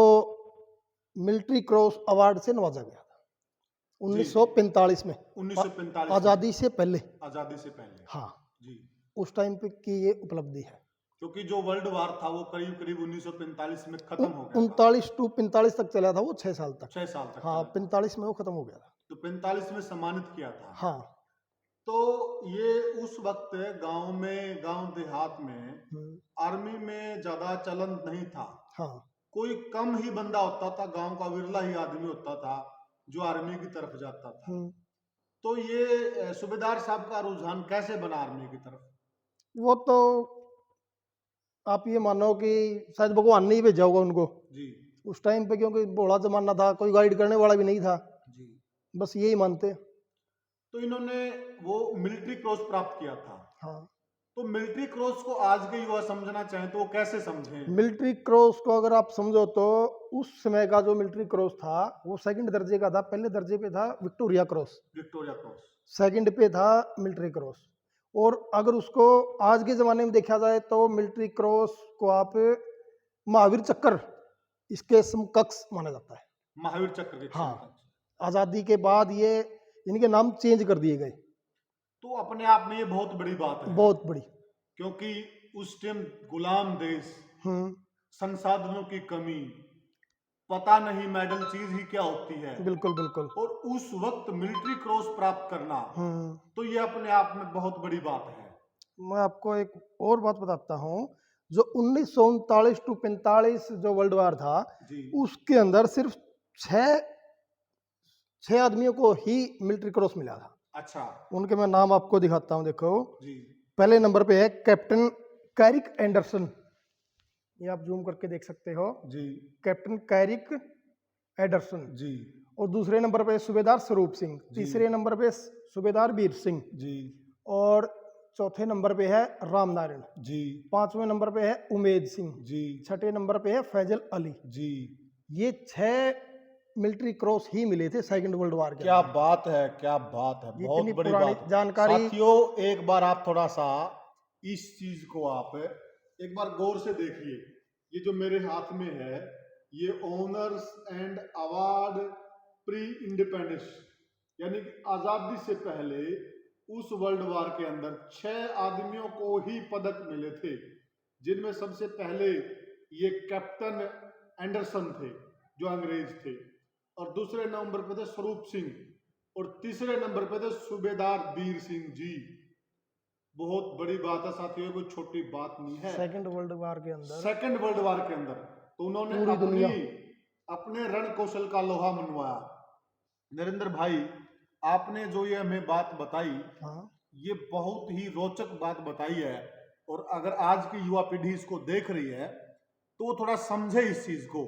मिलिट्री क्रॉस अवार्ड से नवाजा गया था। 1945 में, 1945 आज़ादी से पहले। आजादी से पहले। हाँ, जी, उस टाइम पे की ये उपलब्धि है। क्योंकि जो वर्ल्ड वार था वो करीब करीब 1945 में खत्म हो गया था। 39 टू 45 तक चला था वो, 6 साल तक। 6 साल तक हाँ, चला था। 45 में वो खत्म हो गया था। तो 45 में सम्मानित किया था। हाँ। तो ये उस वक्त गांव में, गांव देहात में हम्म, आर्मी में ज्यादा चलन नहीं था। हाँ। कोई कम ही बंदा होता था, गांव का विरला ही आदमी होता था जो आर्मी की तरफ जाता था। हम्म, तो ये सूबेदार साहब का रुझान कैसे बना आर्मी की तरफ? वो तो आप ये मानो कि शायद भगवान ने ही भेजा होगा उनको जी उस टाइम पे, क्योंकि बड़ा जमाना था, कोई गाइड करने वाला भी नहीं था, जी। बस यही मानते। तो इन्होंने वो मिलिट्री क्रॉस प्राप्त किया था। हाँ, तो मिलिट्री क्रॉस को आज के युवा समझना चाहें तो वो कैसे समझें? मिलिट्री क्रॉस को अगर आप समझो तो उस समय का जो मिलिट्री क्रॉस था वो सेकंड दर्जे का था। पहले दर्जे पे था Victoria cross, Victoria cross. Second पे था मिलिट्री क्रॉस। और अगर उसको आज के ज़माने में देखा जाए तो मिलिट्री क्रॉस को आप महावीर चक्र इसके समकक्ष माना जाता है। महावीर चक्र के हाँ, समकक्ष। आज़ादी के बाद ये इनके नाम चेंज कर दिए गए। तो अपने आप में ये बहुत बड़ी बात है, बहुत बड़ी। क्योंकि उस टाइम गुलाम देश, हम्म, संसाधनों की कमी, पता नहीं मेडल चीज ही क्या होती है, बिल्कुल बिल्कुल। और उस वक्त मिलिट्री क्रॉस प्राप्त करना, तो ये अपने आप में बहुत बड़ी बात है। मैं आपको एक और बात बताता हूँ। जो 1939 टू 45 जो वर्ल्ड वार था, जी उसके अंदर सिर्फ छह छह आदमियों को ही मिलिट्री क्रॉस मिला था। अच्छा। उनके मैं नाम आपको दिखाता हूँ, देखो। जी पहले नंबर पे है कैप्टन कैरिक एंडरसन, ये आप जूम करके देख सकते हो। जी कैप्टन कैरिक एंडरसन। जी और दूसरे नंबर पे सूबेदार स्वरूप सिंह, तीसरे नंबर पे सूबेदार वीर सिंह, जी और चौथे नंबर पे है राम नारायण, जी पांचवें नंबर पे है उमेद सिंह, जी छठे नंबर पे है फैजल अली। जी। ये छह मिलिट्री क्रॉस ही मिले थे सेकंड वर्ल्ड वार के क्या अंदर। बात है, क्या बात है, ये बहुत इतनी बड़ी पुरानी बात है। जानकारी। साथियों, एक बार आप थोड़ा सा इस चीज को आप एक बार गौर से देखिए। ये जो मेरे हाथ में है, ये honours and award pre independence, यानी कि आजादी से पहले उस वर्ल्ड वार के अंदर 6 आदमियों को ही पदक मिले थे, जिनमें सबसे पहले ये कैप्टन एंडरसन थे जो अंग्रेज थे, और दूसरे नंबर पे थे स्वरूप सिंह, और तीसरे नंबर पे थे सूबेदार वीर सिंह जी। बहुत बड़ी बात है साथियों, कोई छोटी बात नहीं है। सेकंड वर्ल्ड वार के अंदर सेकंड वर्ल्ड वार के अंदर तो उन्होंने पूरी दुनिया। अपने रण कौशल का लोहा मनवाया। नरेंद्र भाई, आपने जो ये हमें बात बताई, हाँ, ये बहुत ही रोचक बात बताई है, और अगर आज की युवा पीढ़ी इसको देख रही है तो वो थोड़ा समझे इस चीज को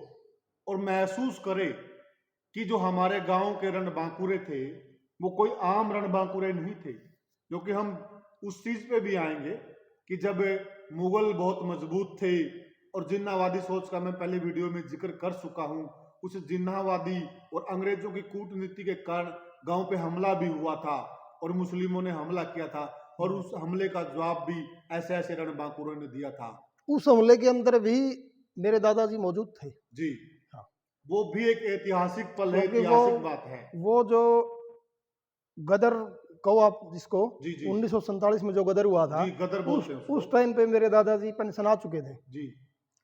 और महसूस करे कि जो हमारे गांव के रणबांकुरे थे वो कोई आम रणबांकुरे नहीं थे। क्योंकि हम उस चीज पे भी आएंगे कि जब मुगल बहुत मजबूत थे, और जिन्नावादी सोच का मैं पहले वीडियो में जिक्र कर चुका हूं, उस जिन्नावादी और अंग्रेजों की कूटनीति के कारण गांव पे हमला भी हुआ था और मुस्लिमों ने हमला किया था, और उस हमले का जवाब भी ऐसे ऐसे रणबांकुरों ने दिया था। उस हमले के अंदर भी मेरे दादाजी मौजूद थे। जी हाँ, वो भी एक ऐतिहासिक पल है, क्योंकि ऐतिहासिक बात है। वो जो गदर कहो आप जिसको, जी जी 1947 में जो गदर हुआ था, जी, गदर बोलते हैं उस उसको। टाइम पे मेरे दादाजी पेंशन आ चुके थे। जी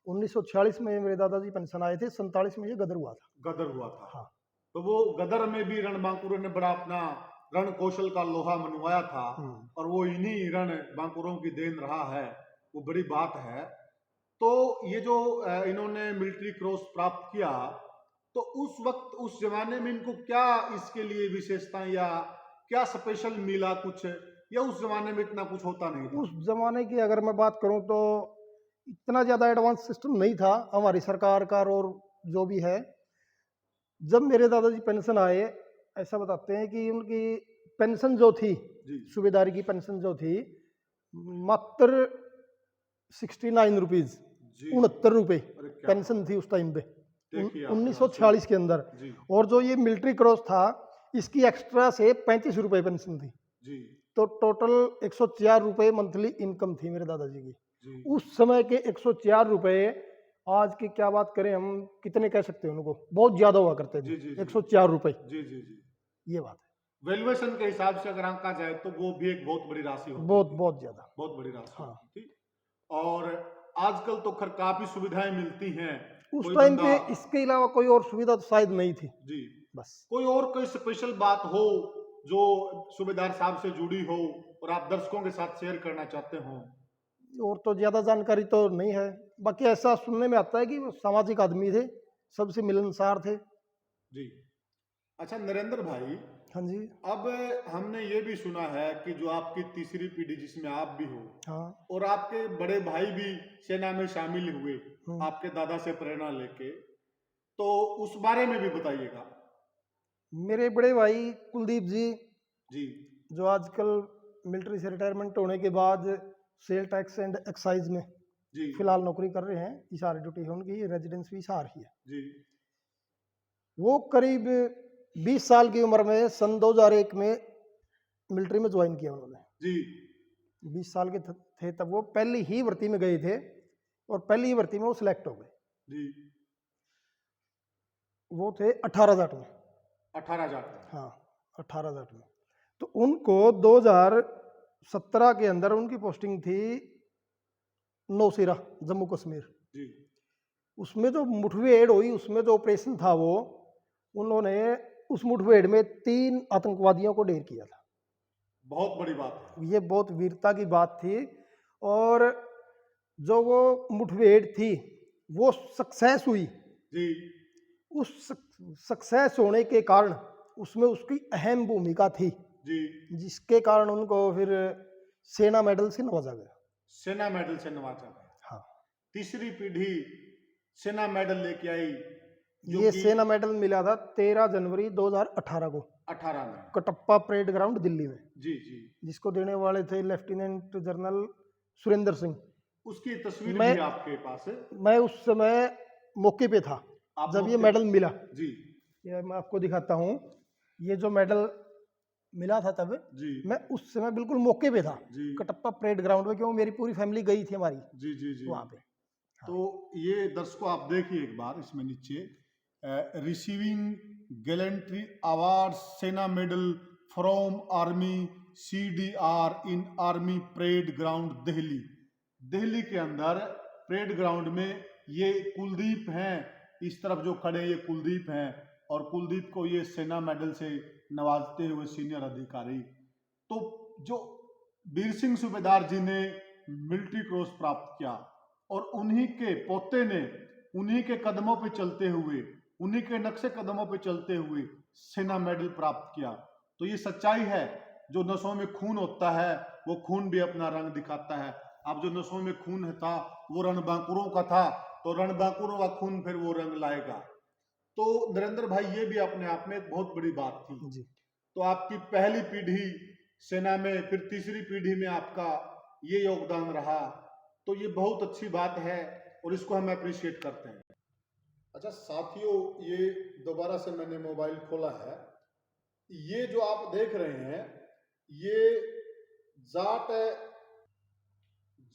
1946 में मेरे दादाजी पेंशन आए थे, 47 में ये गदर हुआ था। गदर हुआ था। हाँ। तो वो गदर में भी रणबांकुरों ने बड़ा अपना रण कौशल का लोहा मनवाया था, और वो इन्हीं रण बांकुरों की देन रहा है। वो बड़ी बात है। तो ये जो इन्होंने मिलिट्री क्रॉस प्राप्त किया, तो उस वक्त उस जमाने में इनको क्या इसके लिए विशेषताएं या क्या स्पेशल मिला कुछ, या उस जमाने में इतना कुछ होता नहीं था? उस जमाने की अगर मैं बात करूं तो इतना ज़्यादा एडवांस सिस्टम नहीं था हमारी सरकार का, और जो भी है। जब मेरे दादाजी पेंशन आए, ऐसा बताते हैं कि उनकी पेंशन जो थी, जी सूबेदारी की पेंशन जो थी, मात्र 69 रुपीज़, जी। 69 रुपये अरे क्या पेंशन थी उस टाइम पे, देखिए आप 1946 के अंदर। जी और जो ये मिलिट्री क्रॉस था, इसकी एक्स्ट्रा से 35 रुपये पेंशन थी। जी तो टोटल 104 रुपये मंथली इनकम थी मेरे दादाजी की। जी उस समय के 104 रुपये, आज की क्या बात करें हम, कितने कह सकते हैं उनको, बहुत ज़्यादा हुआ करते जी जी थे जी 104 रुपये। जी जी जी ये बात है। वैल्यूएशन के हिसाब से अगर आंका जाए तो वो भी एक बहुत बड़ी राशि होती बहुत है, बहुत ज़्यादा। बहुत बड़ी राशि हाँ। होती थी। और आजकल तो खैर काफी सुविधाएं मिलती हैं। उस कोई टाइम बंदा, पे इसके अलावा कोई और सुविधा तो शायद नहीं थी। जी, बस कोई और कोई स्पेशल बात हो जो सूबेदार साहब से जुड़ी हो और आप दर्शकों के साथ शेयर करना चाहते हो? और तो ज़्यादा जानकारी तो नहीं है। बाकी ऐसा सुनने में आता है कि वो सामाजिक आदमी थे, सबसे मिलनसार थे। जी। अच्छा नरेंद्र भाई, हाँ जी। अब हमने ये भी सुना है कि जो आपकी तीसरी पीढ़ी जिसमें आप भी हो हाँ। और आपके बड़े भाई भी सेना में शामिल हुए हम्म। आपके दादा से प्रेरणा लेके, तो उस बारे में भी बताइएगा। मेरे बड़े भाई कुलदीप जी, जी जो आजकल मिलिट्री से रिटायरमेंट होने के बाद सेल टैक्स एंड एक्साइज में जी फिलहाल नौकरी कर रहे हैं। हिसार ड्यूटी है उनकी, रेजिडेंस भी हिसार ही है। जी वो करीब 20 साल की उम्र में सन 2001 में मिलिट्री में ज्वाइन किया उन्होंने। जी 20 साल के थे तब वो पहली ही भर्ती में गए थे और पहली ही भर्ती में वो सिलेक्ट हो गए। जी। वो थे 18 जाट में। 18 जाट में। हाँ, 18 जाट में। तो उनको 2017 के अंदर उनकी पोस्टिंग थी नौशेरा, जम्मू कश्मीर। जी उसमें जो मुठभेड़ हुई, उसमें जो ऑपरेशन था वो, उन्होंने उस मुठभेड़ में 3 आतंकवादियों को ढेर किया था। बहुत बड़ी बात है। ये बहुत वीरता की बात थी। और जो वो मुठभेड़ थी वो सक्सेस हुई। जी उस सक्सेस होने के कारण उसमें उसकी अहम भूमिका थी, जी। जिसके कारण उनको फिर सेना मेडल से नवाजा गया। सेना मेडल से नवाजा गया। हाँ। तीसरी पीढ़ी सेना मेडल लेके आई, जो ये कि सेना मेडल मिला था 13 जनवरी 2018 को 18 में। कटप्पा परेड ग्राउंड दिल्ली में, जी जी। जिसको देने वाले थे लेफ्टिनेंट जनरल सुरेंद्र सिंह। उसकी तस्वीर मैं भी आपके पास है? मैं उस समय मौके पे था आप जब ये मौके- मेडल मिला। जी ये मैं आपको दिखाता हूँ। ये जो मेडल मिला था तब, जी मैं उस समय बिल्कुल मौके पे था जी कटप्पा परेड ग्राउंड में, क्यों मेरी पूरी फैमिली गई थी हमारी जी जी जी। वहाँ पे। तो ये दर्शकों आप देखिए एक बार इसमें नीचे, रिसीविंग गैलेंट्री अवार्ड सेना medal from army CDR in army parade ground Delhi. Delhi के अंदर परेड ग्राउंड में ये कुलदीप हैं, इस तरफ जो खड़े ये कुलदीप हैं, और कुलदीप को ये सेना मेडल से नवाजते हुए सीनियर अधिकारी। तो जो वीर सिंह सूबेदार जी ने मिलिट्री क्रॉस प्राप्त किया और उन्हीं के पोते ने उन्हीं के कदमों पे चलते हुए, उन्हीं के नक्शे कदमों पे चलते हुए सेना मेडल प्राप्त किया। तो ये सच्चाई है, जो नसों में खून होता है वो खून भी अपना रंग दिखाता है। अब जो नसों में खून था वो रणबांकुरों का था, तो रणबांकुरों का खून फिर वो रंग लाएगा। तो नरेंद्र भाई ये भी अपने आप में एक बहुत बड़ी बात थी जी। तो आपकी पहली पीढ़ी सेना में, फिर तीसरी पीढ़ी में आपका ये योगदान रहा, तो ये बहुत अच्छी बात है और इसको हम अप्रिशिएट करते हैं। अच्छा साथियों, ये दोबारा से मैंने मोबाइल खोला है। ये जो आप देख रहे हैं ये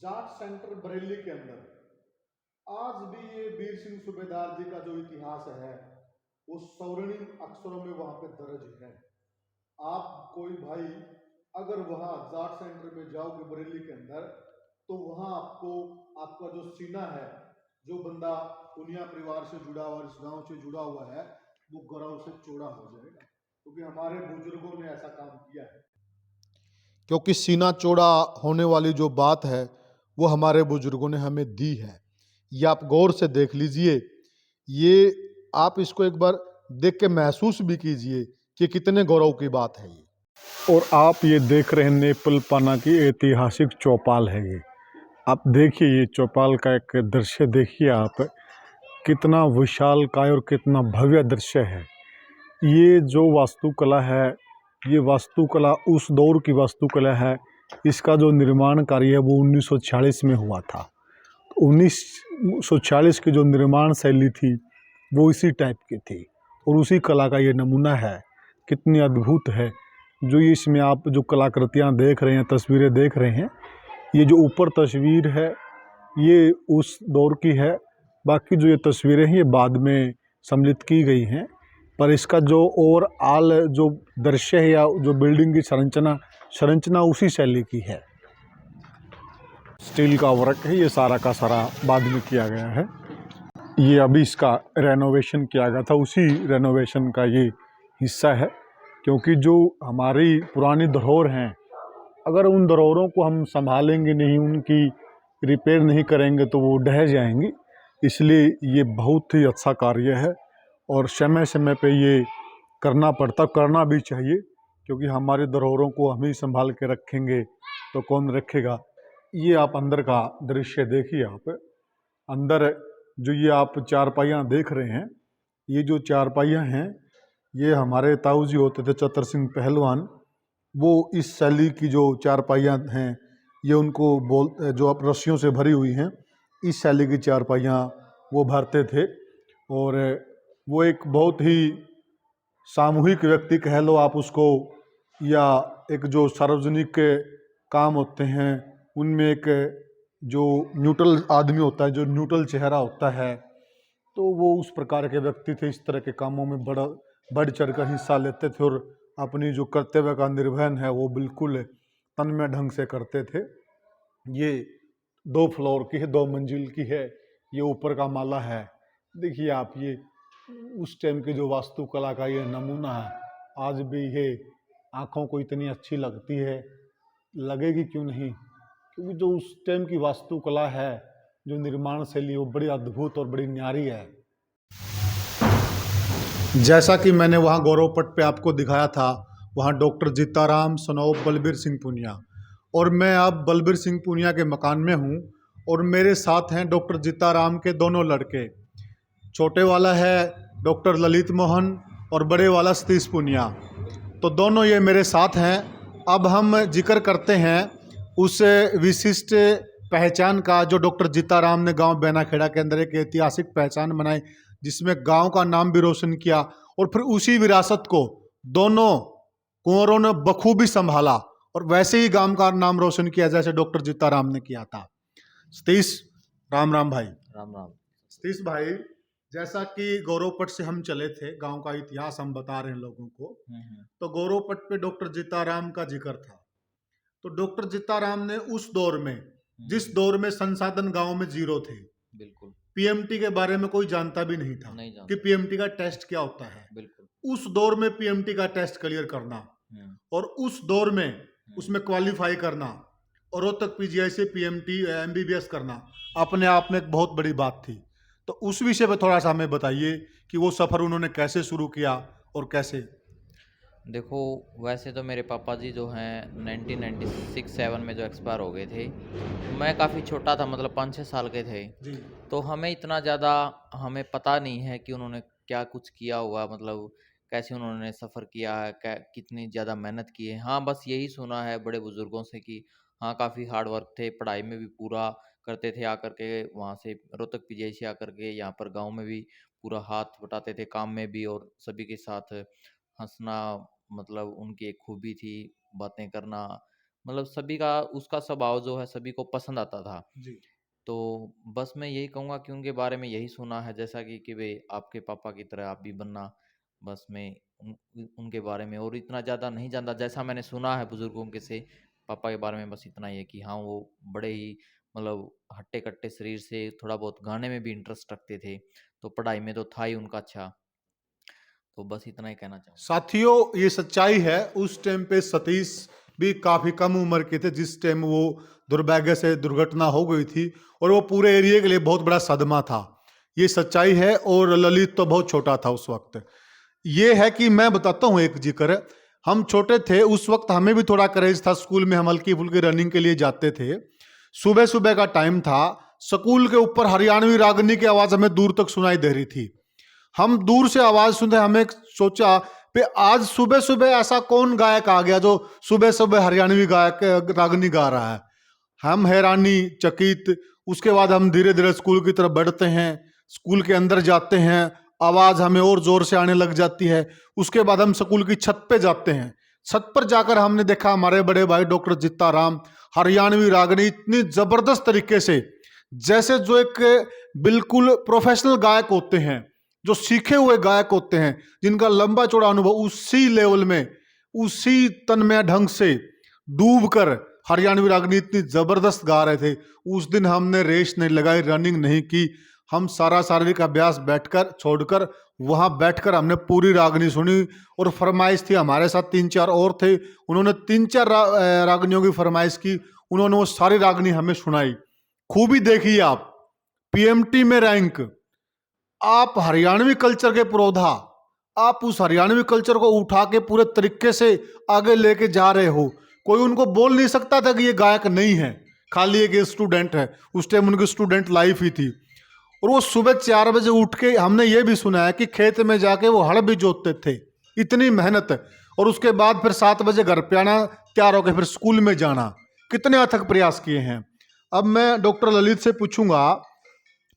जाट सेंटर बरेली के अंदर आज भी ये वीर सिंह सूबेदार जी का जो इतिहास है वो स्वर्णिम अक्षरों में वहां पे दर्ज है। आप कोई भाई अगर वहां जाट सेंटर में जाओगे बरेली के अंदर, तो वहां आपको आपका जो सीना है, जो बंदा पुनिया परिवार से जुड़ा हुआ, इस गांव से जुड़ा हुआ है, वो गौरव से चौड़ा हो जाएगा, क्योंकि हमारे बुजुर्गों ने ऐसा काम किया है। क्योंकि सीना चौड़ा होने वाली जो बात है वो हमारे बुजुर्गों ने हमें दी है। ये आप गौर से देख लीजिए, ये आप इसको एक बार देख के महसूस भी कीजिए कि कितने गौरव की बात है ये। और आप ये देख रहे हैं नेपल पाना की ऐतिहासिक चौपाल है ये। आप देखिए ये चौपाल का एक दृश्य देखिए आप, कितना विशालकाय और कितना भव्य दृश्य है। ये जो वास्तुकला है, ये वास्तुकला उस दौर की वास्तुकला है। इसका जो निर्माण कार्य है वो 1946 में हुआ था। 1946 की जो निर्माण शैली थी वो इसी टाइप की थी और उसी कला का ये नमूना है। कितनी अद्भुत है जो ये इसमें आप जो कलाकृतियाँ देख रहे हैं, तस्वीरें देख रहे हैं, ये जो ऊपर तस्वीर है ये उस दौर की है। बाकी जो ये तस्वीरें हैं ये बाद में सम्मिलित की गई हैं। पर इसका जो ओवरऑल जो दृश्य है या जो बिल्डिंग की संरचना उसी शैली की है। स्टील का वर्क है, ये सारा का सारा बाद में किया गया है। ये अभी इसका रेनोवेशन किया गया था, उसी रेनोवेशन का ये हिस्सा है। क्योंकि जो हमारी पुरानी धरोहर हैं, अगर उन धरोहरों को हम संभालेंगे नहीं, उनकी रिपेयर नहीं करेंगे तो वो ढह जाएंगी। इसलिए ये बहुत ही अच्छा कार्य है और समय समय पे ये करना भी चाहिए, क्योंकि हमारी धरोहरों को हम ही संभाल के रखेंगे तो कौन रखेगा। ये आप अंदर का दृश्य देखिए। आप अंदर जो ये आप चारपाइयाँ देख रहे हैं, ये जो चारपाइयाँ हैं ये हमारे ताऊ जी होते थे चतर सिंह पहलवान, वो इस शैली की जो चारपाइयाँ हैं ये उनको जो अब रस्सियों से भरी हुई हैं, इस शैली की चारपाइयाँ वो भरते थे। और वो एक बहुत ही सामूहिक व्यक्ति कह लो आप उसको, या एक जो सार्वजनिक काम होते हैं उनमें एक जो न्यूट्रल आदमी होता है, जो न्यूट्रल चेहरा होता है, तो वो उस प्रकार के व्यक्ति थे। इस तरह के कामों में बढ़ चढ़ कर हिस्सा लेते थे और अपनी जो कर्तव्य का निर्वहन है वो बिल्कुल तन्मय ढंग से करते थे। ये 2 फ्लोर की है, 2 मंजिल की है, ये ऊपर का माला है। देखिए आप, ये उस टाइम की जो वास्तुकला का ये नमूना है। आज भी ये आँखों को इतनी अच्छी लगती है, लगेगी क्यों नहीं, क्योंकि जो उस टाइम की वास्तुकला है, जो निर्माण शैली, वो बड़ी अद्भुत और बड़ी न्यारी है। जैसा कि मैंने वहाँ गौरव पट पे आपको दिखाया था, वहाँ डॉक्टर जीताराम सनोप बलबीर सिंह पूनिया, और मैं अब बलबीर सिंह पूनिया के मकान में हूँ और मेरे साथ हैं डॉक्टर जीताराम के दोनों लड़के। छोटे वाला है डॉक्टर ललित मोहन और बड़े वाला सतीश पूनिया, तो दोनों ये मेरे साथ हैं। अब हम जिक्र करते हैं उस विशिष्ट पहचान का जो डॉक्टर जीताराम ने गांव बेनाखेड़ा के अंदर एक ऐतिहासिक पहचान बनाई, जिसमें गांव का नाम भी रोशन किया, और फिर उसी विरासत को दोनों कुंवरों ने बखूबी संभाला और वैसे ही गांव का नाम रोशन किया जैसे डॉक्टर जीताराम ने किया था। सतीश, राम राम भाई। राम राम। सतीश भाई, जैसा कि गौरवपट से हम चले थे, गांव का इतिहास हम बता रहे हैं लोगों को, तो गौरवपट पे डॉक्टर जीताराम का जिक्र था। तो डॉक्टर जीताराम ने उस दौर में, जिस दौर में संसाधन गांव में जीरो थे, बिल्कुल, पीएमटी के बारे में कोई जानता भी नहीं था कि पीएमटी का टेस्ट क्या होता है। बिल्कुल, उस दौर में पीएमटी का टेस्ट क्लियर करना और उस दौर में उसमें क्वालिफाई करना और रोहतक पीजीआई से पीएमटी एमबीबीएस करना अपने आप में एक बहुत बड़ी बात थी। तो उस विषय पर थोड़ा सा हमें बताइए कि वो सफ़र उन्होंने कैसे शुरू किया और कैसे। देखो, वैसे तो मेरे पापा जी जो हैं 1996-7 में जो एक्सपायर हो गए थे, मैं काफ़ी छोटा था, मतलब 5-6 साल के थे जी। तो हमें इतना ज़्यादा हमें पता नहीं है कि उन्होंने क्या कुछ किया होगा, मतलब कैसे उन्होंने सफ़र किया है, कितनी ज़्यादा मेहनत की है। हाँ, बस यही सुना है बड़े बुज़ुर्गों से कि हाँ, काफ़ी हार्ड वर्क थे, पढ़ाई में भी पूरा करते थे, आकर के वहाँ से रोहतक पीजीआई से आकर के यहाँ पर गांव में भी पूरा हाथ बटाते थे, काम में भी और सभी के साथ हंसना, मतलब उनकी एक खूबी थी, बातें करना, मतलब सभी का उसका स्वभाव जो है सभी को पसंद आता था। जी। तो बस मैं यही कहूँगा कि उनके बारे में यही सुना है, जैसा कि भाई आपके पापा की तरह आप भी बनना। बस मैं उनके बारे में और इतना ज़्यादा नहीं जानता, जैसा मैंने सुना है बुजुर्गों के से पापा के बारे में, बस इतना ही है कि हाँ, वो बड़े ही मतलब हट्टे कट्टे शरीर से, थोड़ा बहुत गाने में भी इंटरेस्ट रखते थे, तो पढ़ाई में तो था ही उनका अच्छा। तो बस इतना ही कहना चाहूँगा। साथियों, ये सच्चाई है। उस टाइम पे सतीश भी काफ़ी कम उम्र के थे जिस टाइम वो दुर्भाग्य से दुर्घटना हो गई थी, और वो पूरे एरिया के लिए बहुत बड़ा सदमा था। ये सच्चाई है। और ललित तो बहुत छोटा था उस वक्त। ये है कि मैं बताता हूँ एक जिक्र। हम छोटे थे उस वक्त, हमें भी थोड़ा क्रेज था, स्कूल में हम हल्की फुल्की रनिंग के लिए जाते थे। सुबह सुबह का टाइम था, स्कूल के ऊपर हरियाणवी रागनी की आवाज़ हमें दूर तक सुनाई दे रही थी। हम दूर से आवाज़ सुनते, हमें सोचा कि आज सुबह सुबह ऐसा कौन गायक आ गया जो सुबह सुबह हरियाणवी गायक रागनी गा रहा है। हम हैरानी चकित। उसके बाद हम धीरे धीरे स्कूल की तरफ बढ़ते हैं, स्कूल के अंदर जाते हैं, आवाज़ हमें और ज़ोर से आने लग जाती है। उसके बाद हम स्कूल की छत पे जाते हैं। छत पर जाकर हमने देखा हमारे बड़े भाई डॉक्टर जीताराम हरियाणवी रागनी इतनी ज़बरदस्त तरीके से, जैसे जो एक बिल्कुल प्रोफेशनल गायक होते हैं, जो सीखे हुए गायक होते हैं, जिनका लंबा चौड़ा अनुभव, उसी लेवल में, उसी तन्मय ढंग से डूब कर हरियाणवी रागनी इतनी जबरदस्त गा रहे थे। उस दिन हमने रेस नहीं लगाई, रनिंग नहीं की, हम सारा शारीरिक अभ्यास बैठकर छोड़कर वहां बैठकर हमने पूरी रागनी सुनी। और फरमाइश थी, हमारे साथ 3-4 और थे, उन्होंने 3-4 रागनियों की फरमाइश की, उन्होंने वो सारी रागनी हमें सुनाई। खूबी देखिए आप, पीएमटी में रैंक, आप हरियाणवी कल्चर के पुरोधा, आप उस हरियाणवी कल्चर को उठा के पूरे तरीके से आगे लेके जा रहे हो। कोई उनको बोल नहीं सकता था कि ये गायक नहीं है, खाली एक स्टूडेंट है। उस टाइम उनकी स्टूडेंट लाइफ ही थी। और वो सुबह 4 बजे उठ के, हमने ये भी सुना है कि खेत में जाके वो हल भी जोतते थे, इतनी मेहनत। और उसके बाद फिर 7 बजे घर पे आना, तैयार होकर फिर स्कूल में जाना, कितने अथक प्रयास किए हैं। अब मैं डॉक्टर ललित से पूछूंगा,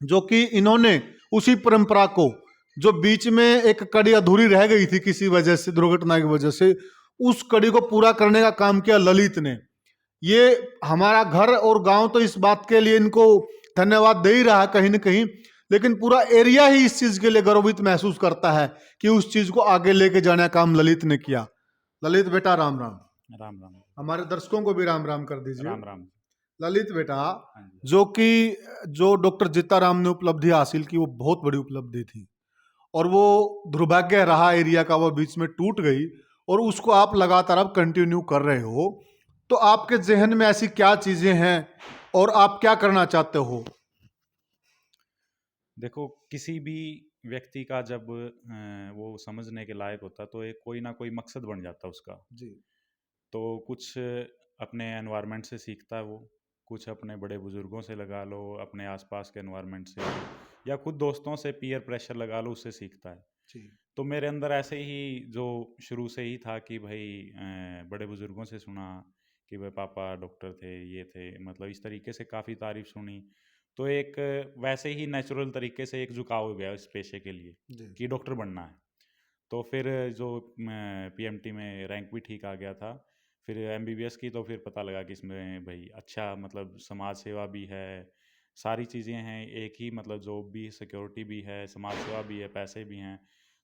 जो कि इन्होंने उसी परंपरा को, जो बीच में एक कड़ी अधूरी रह गई थी किसी वजह से, दुर्घटना की वजह से, उस कड़ी को पूरा करने का काम किया ललित ने। ये हमारा घर और गांव तो इस बात के लिए इनको धन्यवाद दे ही रहा है कहीं न कहीं, लेकिन पूरा एरिया ही इस चीज के लिए गर्वित महसूस करता है कि उस चीज को आगे लेके जाने का काम ललित ने किया। ललित बेटा राम राम। राम राम। हमारे दर्शकों को भी राम राम कर दीजिए। राम राम। ललित बेटा, हाँ जी। जो डॉक्टर जीताराम ने उपलब्धि हासिल की, वो बहुत बड़ी उपलब्धि थी, और वो दुर्भाग्य रहा एरिया का, वो बीच में टूट गई, और उसको आप लगातार अब कंटिन्यू कर रहे हो। तो आपके जहन में ऐसी क्या चीजें हैं और आप क्या करना चाहते हो? देखो, किसी भी व्यक्ति का जब वो समझने के लायक होता, तो एक कोई ना कोई मकसद बन जाता उसका। जी। तो कुछ अपने एनवायरनमेंट से सीखता है वो, कुछ अपने बड़े बुजुर्गों से लगा लो, अपने आसपास के एनवायरनमेंट से, या खुद दोस्तों से पीयर प्रेशर लगा लो, उससे सीखता है। जी। तो मेरे अंदर ऐसे ही जो शुरू से ही था कि भाई बड़े बुजुर्गों से सुना कि भाई पापा डॉक्टर थे, ये थे, मतलब इस तरीके से काफ़ी तारीफ सुनी। तो एक वैसे ही नेचुरल तरीके से एक झुकाव हो गया इस पेशे के लिए जी। कि डॉक्टर बनना है। तो फिर जो पीएमटी में रैंक भी ठीक आ गया था, फिर एमबीबीएस की, तो फिर पता लगा कि इसमें भाई अच्छा, मतलब समाज सेवा भी है, सारी चीज़ें हैं एक ही, मतलब जॉब भी, सिक्योरिटी भी है, समाज सेवा भी है, पैसे भी हैं।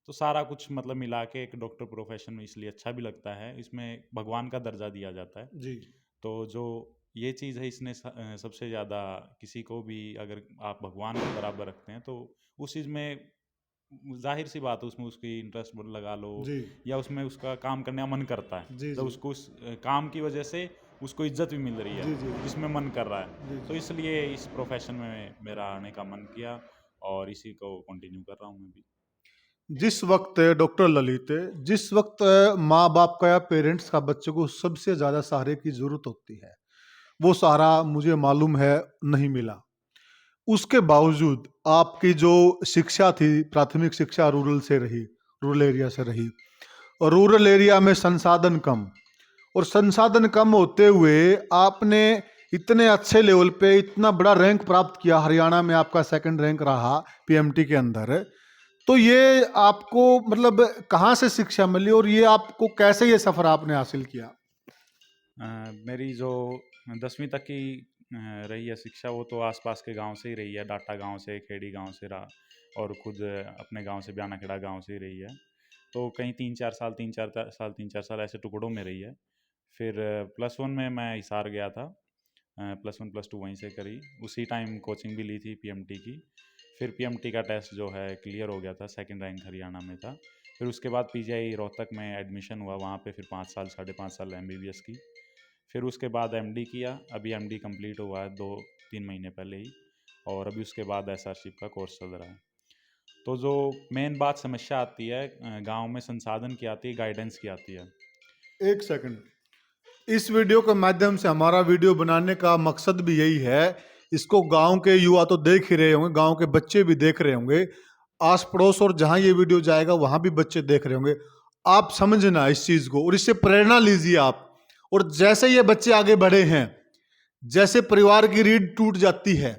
तो सारा कुछ मतलब मिला के एक डॉक्टर प्रोफेशन में इसलिए अच्छा भी लगता है, इसमें भगवान का दर्जा दिया जाता है। जी। तो जो ये चीज़ है, इसने सबसे ज़्यादा, किसी को भी अगर आप भगवान के बराबर रखते हैं, तो उस चीज़ में जाहिर सी बात है, उसमें उसकी इंटरेस्ट लगा लो, जी। या उसमें उसका काम करने का मन करता है। जी। जब जी। उसको उस काम की वजह से उसको इज्जत भी मिल रही है, जी। जी। जिसमें मन कर रहा है। जी। तो इसलिए इस प्रोफेशन में मेरा आने का मन किया, और इसी को कंटिन्यू कर रहा हूँ मैं भी। जिस वक्त डॉक्टर ललित, जिस वक्त माँ बाप का या पेरेंट्स का बच्चे को सबसे ज़्यादा सहारे की ज़रूरत होती है, वो सहारा मुझे मालूम है नहीं मिला। उसके बावजूद आपकी जो शिक्षा थी, प्राथमिक शिक्षा रूरल से रही, रूरल एरिया से रही, और रूरल एरिया में संसाधन कम, और संसाधन कम होते हुए आपने इतने अच्छे लेवल पे इतना बड़ा रैंक प्राप्त किया। हरियाणा में आपका 2nd रैंक रहा पीएमटी के अंदर। तो ये आपको मतलब कहाँ से शिक्षा मिली, और ये आपको कैसे ये सफ़र आपने हासिल किया? मेरी जो 10वीं तक की रही है शिक्षा, वो तो आसपास के गांव से ही रही है, डाटा गांव से, खेड़ी गांव से रहा, और खुद अपने गांव से, ब्यानाखेड़ा गांव से ही रही है। तो कहीं 3-4 साल ऐसे टुकड़ों में रही है। फिर +1 में मैं हिसार गया था, +1 +2 वहीं से करी, उसी टाइम कोचिंग भी ली थी पीएमटी की। फिर पीएमटी का टेस्ट जो है क्लियर हो गया था, 2nd रैंक हरियाणा में था। फिर उसके बाद पीजीआई रोहतक में एडमिशन हुआ, वहाँ पे फिर 5 साल, 5.5 साल एमबीबीएस की। फिर उसके बाद एमडी किया, अभी एमडी कंप्लीट हुआ है 2-3 महीने पहले ही, और अभी उसके बाद एसआरशिप का कोर्स चल रहा है। तो जो मेन बात समस्या आती है गांव में, संसाधन की आती है, गाइडेंस की आती है। 1 सेकंड, इस वीडियो के माध्यम से हमारा वीडियो बनाने का मकसद भी यही है। इसको गांव के युवा तो देख ही रहे होंगे, गांव के बच्चे भी देख रहे होंगे, आस पड़ोस और जहां ये वीडियो जाएगा वहां भी बच्चे देख रहे होंगे। आप समझना इस चीज को, और इससे प्रेरणा लीजिए आप। और जैसे ये बच्चे आगे बढ़े हैं, जैसे परिवार की रीढ़ टूट जाती है,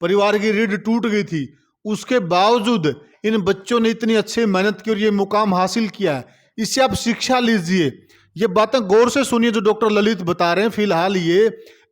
परिवार की रीढ़ टूट गई थी, उसके बावजूद इन बच्चों ने इतनी अच्छी मेहनत की और ये मुकाम हासिल किया है। इससे आप शिक्षा लीजिए, ये बातें गौर से सुनिए जो डॉक्टर ललित बता रहे हैं। फिलहाल ये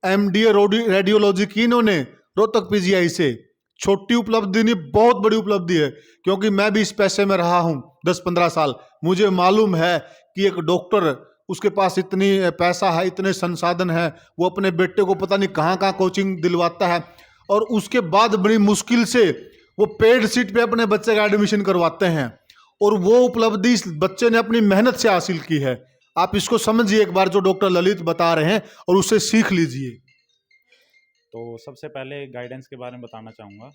एमडीए रेडियोलॉजी की इन्होंने रोहतक पीजीआई से, छोटी उपलब्धि नहीं, बहुत बड़ी उपलब्धि है, क्योंकि मैं भी इस पैसे में रहा हूँ 10-15 साल। मुझे मालूम है कि एक डॉक्टर, उसके पास इतनी पैसा है, इतने संसाधन है, वो अपने बेटे को पता नहीं कहाँ कहाँ कोचिंग दिलवाता है, और उसके बाद बड़ी मुश्किल से वो पेड सीट पे अपने बच्चे का एडमिशन करवाते हैं, और वो उपलब्धि इस बच्चे ने अपनी मेहनत से हासिल की है। आप इसको समझिए एक बार, जो डॉक्टर ललित बता रहे हैं, और उससे सीख लीजिए। तो सबसे पहले गाइडेंस के बारे में बताना चाहूँगा।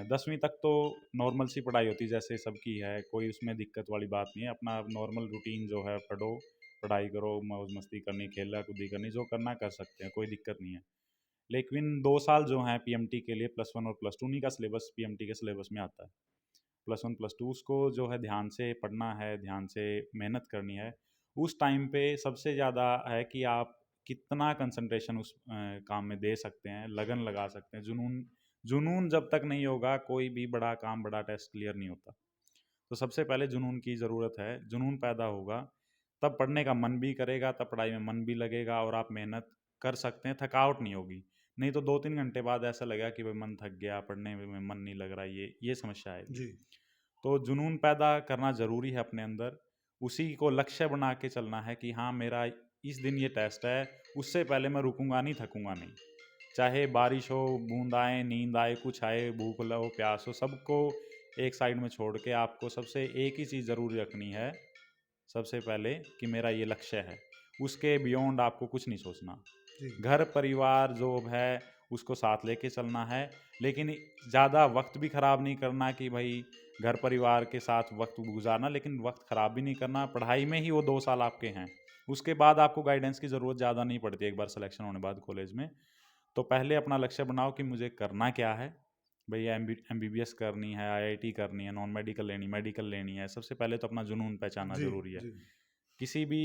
10वीं तक तो नॉर्मल सी पढ़ाई होती है जैसे सबकी है, कोई उसमें दिक्कत वाली बात नहीं है। अपना नॉर्मल रूटीन जो है, पढ़ो, पढ़ाई करो, मौज मस्ती करनी, खेला कूदी करनी, जो करना कर सकते हैं, कोई दिक्कत नहीं है। लेकिन 2 साल जो हैं पीएमटी के लिए, +1 और +2, उन्हीं का सिलेबस पीएमटी के सिलेबस में आता है। +1 +2 उसको जो है ध्यान से पढ़ना है, ध्यान से मेहनत करनी है। उस टाइम पे सबसे ज़्यादा है कि आप कितना कंसंट्रेशन उस काम में दे सकते हैं, लगन लगा सकते हैं। जुनून जुनून जब तक नहीं होगा, कोई भी बड़ा काम, बड़ा टेस्ट क्लियर नहीं होता। तो सबसे पहले जुनून की ज़रूरत है। जुनून पैदा होगा तब पढ़ने का मन भी करेगा, तब पढ़ाई में मन भी लगेगा और आप मेहनत कर सकते हैं, थकावट नहीं होगी। नहीं तो 2-3 घंटे बाद ऐसा लगेगा कि भाई मन थक गया, पढ़ने में मन नहीं लग रहा, ये समस्या आएगी। जी तो जुनून पैदा करना ज़रूरी है अपने अंदर। उसी को लक्ष्य बना के चलना है कि हाँ, मेरा इस दिन ये टेस्ट है, उससे पहले मैं रुकूंगा नहीं, थकूंगा नहीं। चाहे बारिश हो, बूंद आए, नींद आए, कुछ आए, भूख हो, प्यास हो, सबको एक साइड में छोड़ के आपको सबसे एक ही चीज़ ज़रूर रखनी है, सबसे पहले, कि मेरा ये लक्ष्य है। उसके बियॉन्ड आपको कुछ नहीं सोचना। जी घर परिवार जॉब है, उसको साथ लेके चलना है, लेकिन ज़्यादा वक्त भी ख़राब नहीं करना कि भाई घर परिवार के साथ वक्त गुजारना, लेकिन वक्त ख़राब भी नहीं करना। पढ़ाई में ही वो 2 साल आपके हैं, उसके बाद आपको गाइडेंस की ज़रूरत ज़्यादा नहीं पड़ती एक बार सिलेक्शन होने बाद कॉलेज में। तो पहले अपना लक्ष्य बनाओ कि मुझे करना क्या है। भैया MBBS करनी है, IIT करनी है, नॉन मेडिकल लेनी, मेडिकल लेनी है। सबसे पहले तो अपना जुनून पहचानना जी ज़रूरी है। जी किसी भी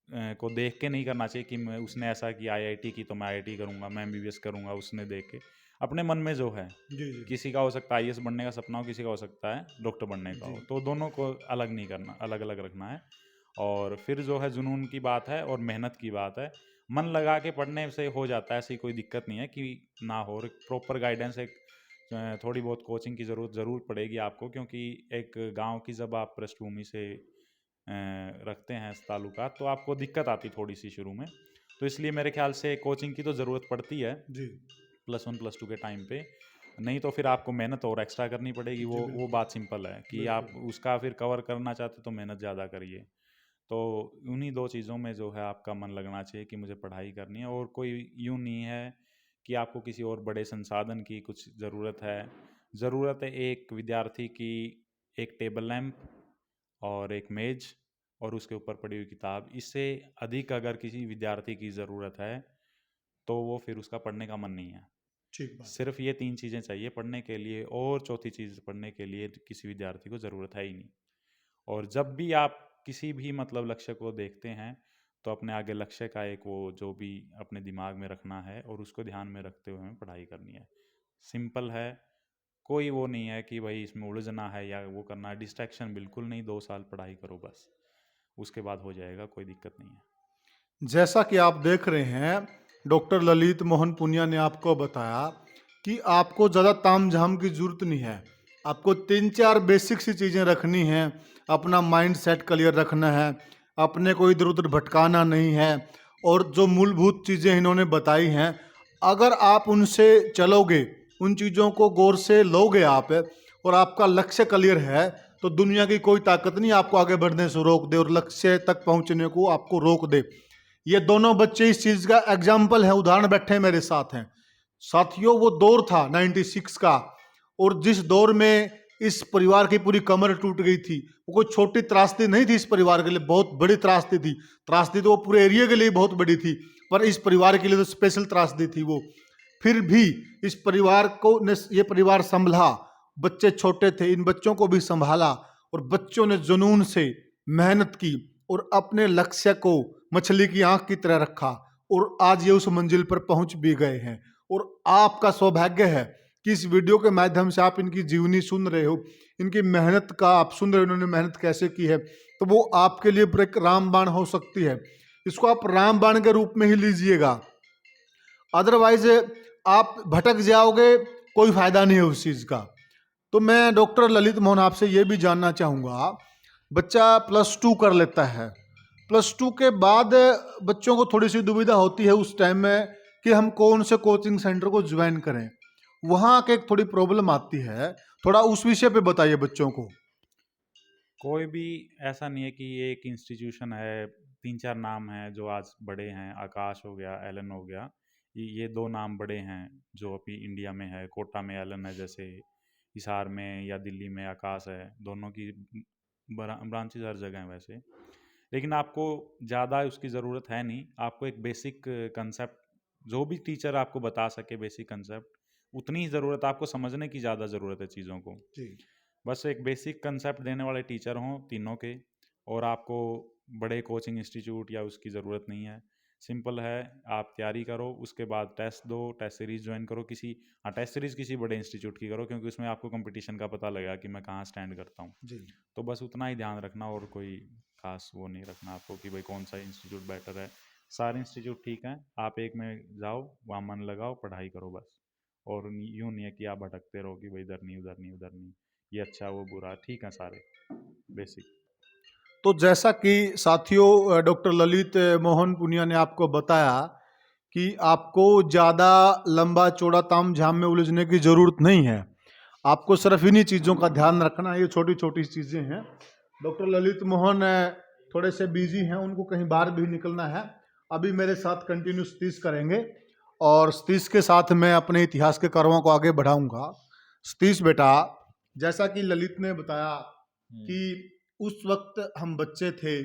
को देख के नहीं करना चाहिए कि उसने ऐसा किया IIT की तो मैं IIT करूँगा, मैं MBBS करूँगा, उसने देख के। अपने मन में जो है, जी जी किसी का हो सकता है IAS बनने का सपना हो, किसी का हो सकता है डॉक्टर बनने का हो, जी तो दोनों को अलग नहीं करना, अलग अलग रखना है। और फिर जो है जुनून की बात है और मेहनत की बात है। मन लगा के पढ़ने से हो जाता है, ऐसी कोई दिक्कत नहीं है कि ना हो। और प्रॉपर गाइडेंस, एक थोड़ी बहुत कोचिंग की ज़रूरत ज़रूर पड़ेगी आपको, क्योंकि एक गांव की जब आप पृष्ठभूमि से रखते हैं इस ताल्लुकात, तो आपको दिक्कत आती थोड़ी सी शुरू में। तो इसलिए मेरे ख्याल से कोचिंग की तो ज़रूरत पड़ती है जी +1 +2 के टाइम पे। नहीं तो फिर आपको मेहनत और एक्स्ट्रा करनी पड़ेगी। वो बिल्कुल बात सिंपल है कि आप बिल्कुल उसका फिर कवर करना चाहते तो मेहनत ज़्यादा करिए। तो उन्हीं 2 चीज़ों में जो है आपका मन लगना चाहिए कि मुझे पढ़ाई करनी है, और कोई यूँ नहीं है कि आपको किसी और बड़े संसाधन की कुछ ज़रूरत है। ज़रूरत है एक विद्यार्थी की एक टेबल लैंप और एक मेज़ और उसके ऊपर पड़ी हुई किताब। इससे अधिक अगर किसी विद्यार्थी की ज़रूरत है, तो वो फिर उसका पढ़ने का मन नहीं है। ठीक बात। सिर्फ ये 3 चीज़ें चाहिए पढ़ने के लिए, और चौथी चीज़ पढ़ने के लिए किसी विद्यार्थी को ज़रूरत है ही नहीं। और जब भी आप किसी भी मतलब लक्ष्य को देखते हैं, तो अपने आगे लक्ष्य का एक वो जो भी अपने दिमाग में रखना है और उसको ध्यान में रखते हुए हमें पढ़ाई करनी है। सिंपल है, कोई वो नहीं है कि भाई इसमें उलझना है या वो करना है। डिस्ट्रैक्शन बिल्कुल नहीं, 2 साल पढ़ाई करो बस, उसके बाद हो जाएगा, कोई दिक्कत नहीं है। जैसा कि आप देख रहे हैं, डॉक्टर ललित मोहन पुनिया ने आपको बताया कि आपको ज़्यादा तामझाम की ज़रूरत नहीं है। आपको 3-4 बेसिक सी चीज़ें रखनी हैं। अपना माइंड सेट क्लियर रखना है, अपने को इधर उधर भटकाना नहीं है, और जो मूलभूत चीज़ें इन्होंने बताई हैं, अगर आप उनसे चलोगे, उन चीज़ों को गौर से लोगे आप, और आपका लक्ष्य क्लियर है, तो दुनिया की कोई ताकत नहीं आपको आगे बढ़ने से रोक दे और लक्ष्य तक पहुंचने को आपको रोक दे। ये दोनों बच्चे इस चीज का एग्जाम्पल है, उदाहरण बैठे मेरे साथ हैं। साथियों, वो दौर था 96 का, और जिस दौर में इस परिवार की पूरी कमर टूट गई थी, वो कोई छोटी त्रासदी नहीं थी, इस परिवार के लिए बहुत बड़ी त्रासदी थी। त्रासदी तो वो पूरे एरिया के लिए बहुत बड़ी थी, पर इस परिवार के लिए तो स्पेशल त्रासदी थी वो। फिर भी इस परिवार को ने ये परिवार संभला। बच्चे छोटे थे, इन बच्चों को भी संभाला, और बच्चों ने जुनून से मेहनत की और अपने लक्ष्य को मछली की आंख की तरह रखा, और आज ये उस मंजिल पर पहुंच भी गए हैं। और आपका सौभाग्य है कि इस वीडियो के माध्यम से आप इनकी जीवनी सुन रहे हो, इनकी मेहनत का आप सुन रहे हो, इन्होंने मेहनत कैसे की है, तो वो आपके लिए एक रामबाण हो सकती है। इसको आप रामबाण के रूप में ही लीजिएगा, अदरवाइज आप भटक जाओगे, कोई फ़ायदा नहीं है उस चीज़ का। तो मैं डॉक्टर ललित मोहन आपसे ये भी जानना चाहूँगा, बच्चा +2 कर लेता है, +2 के बाद बच्चों को थोड़ी सी दुविधा होती है उस टाइम में कि हम कौन से कोचिंग सेंटर को ज्वाइन करें, वहाँ के एक थोड़ी प्रॉब्लम आती है, थोड़ा उस विषय पे बताइए बच्चों को। कोई भी ऐसा नहीं है कि ये एक इंस्टीट्यूशन है, 3-4 नाम हैं जो आज बड़े हैं, आकाश हो गया, एलन हो गया। ये 2 नाम बड़े हैं जो अभी इंडिया में है। कोटा में एलन है, जैसे हिसार में या दिल्ली में आकाश है। दोनों की ब्रांचेज़ हर जगह हैं वैसे। लेकिन आपको ज़्यादा उसकी ज़रूरत है नहीं। आपको एक बेसिक कंसेप्ट, जो भी टीचर आपको बता सके बेसिक कंसेप्ट, उतनी ही ज़रूरत, आपको समझने की ज़्यादा ज़रूरत है चीज़ों को। जी। बस एक बेसिक कंसेप्ट देने वाले टीचर हों तीनों के, और आपको बड़े कोचिंग इंस्टीट्यूट या उसकी ज़रूरत नहीं है। सिंपल है, आप तैयारी करो, उसके बाद टेस्ट दो, टेस्ट सीरीज़ ज्वाइन करो किसी, हाँ, टेस्ट सीरीज़ किसी बड़े इंस्टीट्यूट की करो, क्योंकि उसमें आपको कंपटीशन का पता लगेगा कि मैं कहाँ स्टैंड करता हूँ। जी। तो बस उतना ही ध्यान रखना, और कोई खास वो नहीं रखना आपको कि भाई कौन सा इंस्टीट्यूट बेटर है। सारे इंस्टीट्यूट ठीक हैं, आप एक में जाओ, वहाँ मन लगाओ, पढ़ाई करो बस। और यूँ नहीं है कि आप भटकते रहो कि भाई इधर नहीं, उधर नहीं, उधर नहीं, ये अच्छा वो बुरा, ठीक है सारे बेसिक। तो जैसा कि साथियों डॉक्टर ललित मोहन पुनिया ने आपको बताया कि आपको ज़्यादा लंबा चौड़ा ताम झाम में उलझने की ज़रूरत नहीं है, आपको सिर्फ इन्हीं चीज़ों का ध्यान रखना है। ये छोटी छोटी चीज़ें हैं। डॉक्टर ललित मोहन थोड़े से बिजी हैं, उनको कहीं बाहर भी निकलना है। अभी मेरे साथ कंटिन्यू सतीश करेंगे और सतीश के साथ मैं अपने इतिहास के कार्यों को आगे बढ़ाऊंगा। सतीश बेटा, जैसा कि ललित ने बताया कि उस वक्त हम बच्चे थे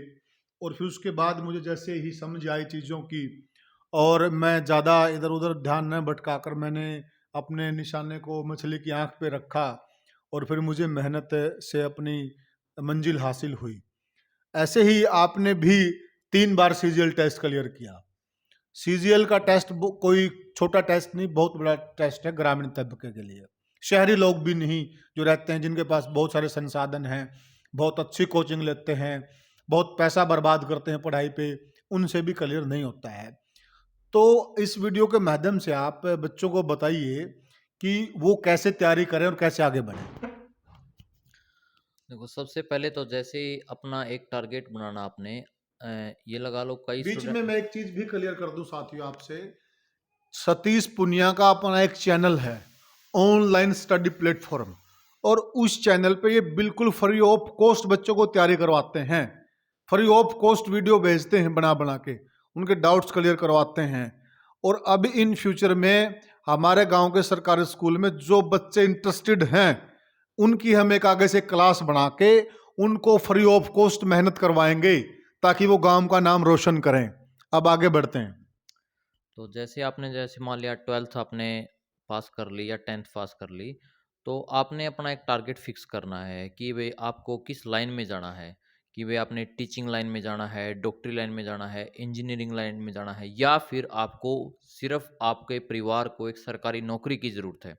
और फिर उसके बाद मुझे जैसे ही समझ आई चीज़ों की, और मैं ज़्यादा इधर उधर ध्यान न भटकाकर मैंने अपने निशाने को मछली की आंख पे रखा और फिर मुझे मेहनत से अपनी मंजिल हासिल हुई। ऐसे ही आपने भी 3 बार सीजीएल टेस्ट क्लियर किया। सीजीएल का टेस्ट कोई छोटा टेस्ट नहीं, बहुत बड़ा टेस्ट है ग्रामीण तबके के लिए। शहरी लोग भी नहीं, जो रहते हैं, जिनके पास बहुत सारे संसाधन हैं, बहुत अच्छी कोचिंग लेते हैं, बहुत पैसा बर्बाद करते हैं पढ़ाई पे, उनसे भी क्लियर नहीं होता है। तो इस वीडियो के माध्यम से आप बच्चों को बताइए कि वो कैसे तैयारी करें और कैसे आगे बढ़ें। देखो, सबसे पहले तो जैसे ही अपना एक टारगेट बनाना आपने, ये लगा लो कई बीच में स्टूडेंट। मैं एक चीज भी क्लियर कर दूं साथियों आपसे, सतीश पुनिया का अपना एक चैनल है, ऑनलाइन स्टडी प्लेटफॉर्म, और उस चैनल पे ये बिल्कुल फ्री ऑफ कॉस्ट बच्चों को तैयारी करवाते हैं। फ्री ऑफ कॉस्ट वीडियो भेजते हैं बना बना के, उनके डाउट्स क्लियर करवाते हैं। और अब इन फ्यूचर में हमारे गांव के सरकारी स्कूल में जो बच्चे इंटरेस्टेड हैं, उनकी हम एक आगे से क्लास बना के उनको फ्री ऑफ कॉस्ट मेहनत करवाएंगे ताकि वो गांव का नाम रोशन करें। अब आगे बढ़ते हैं। तो जैसे आपने, जैसे मान लिया 12th आपने पास कर ली या 10th पास कर ली, तो आपने अपना एक टारगेट फिक्स करना है कि भाई आपको किस लाइन में जाना है। कि भाई आपने टीचिंग लाइन में जाना है, डॉक्टरी लाइन में जाना है, इंजीनियरिंग लाइन में जाना है, या फिर आपको सिर्फ आपके परिवार को एक सरकारी नौकरी की ज़रूरत है।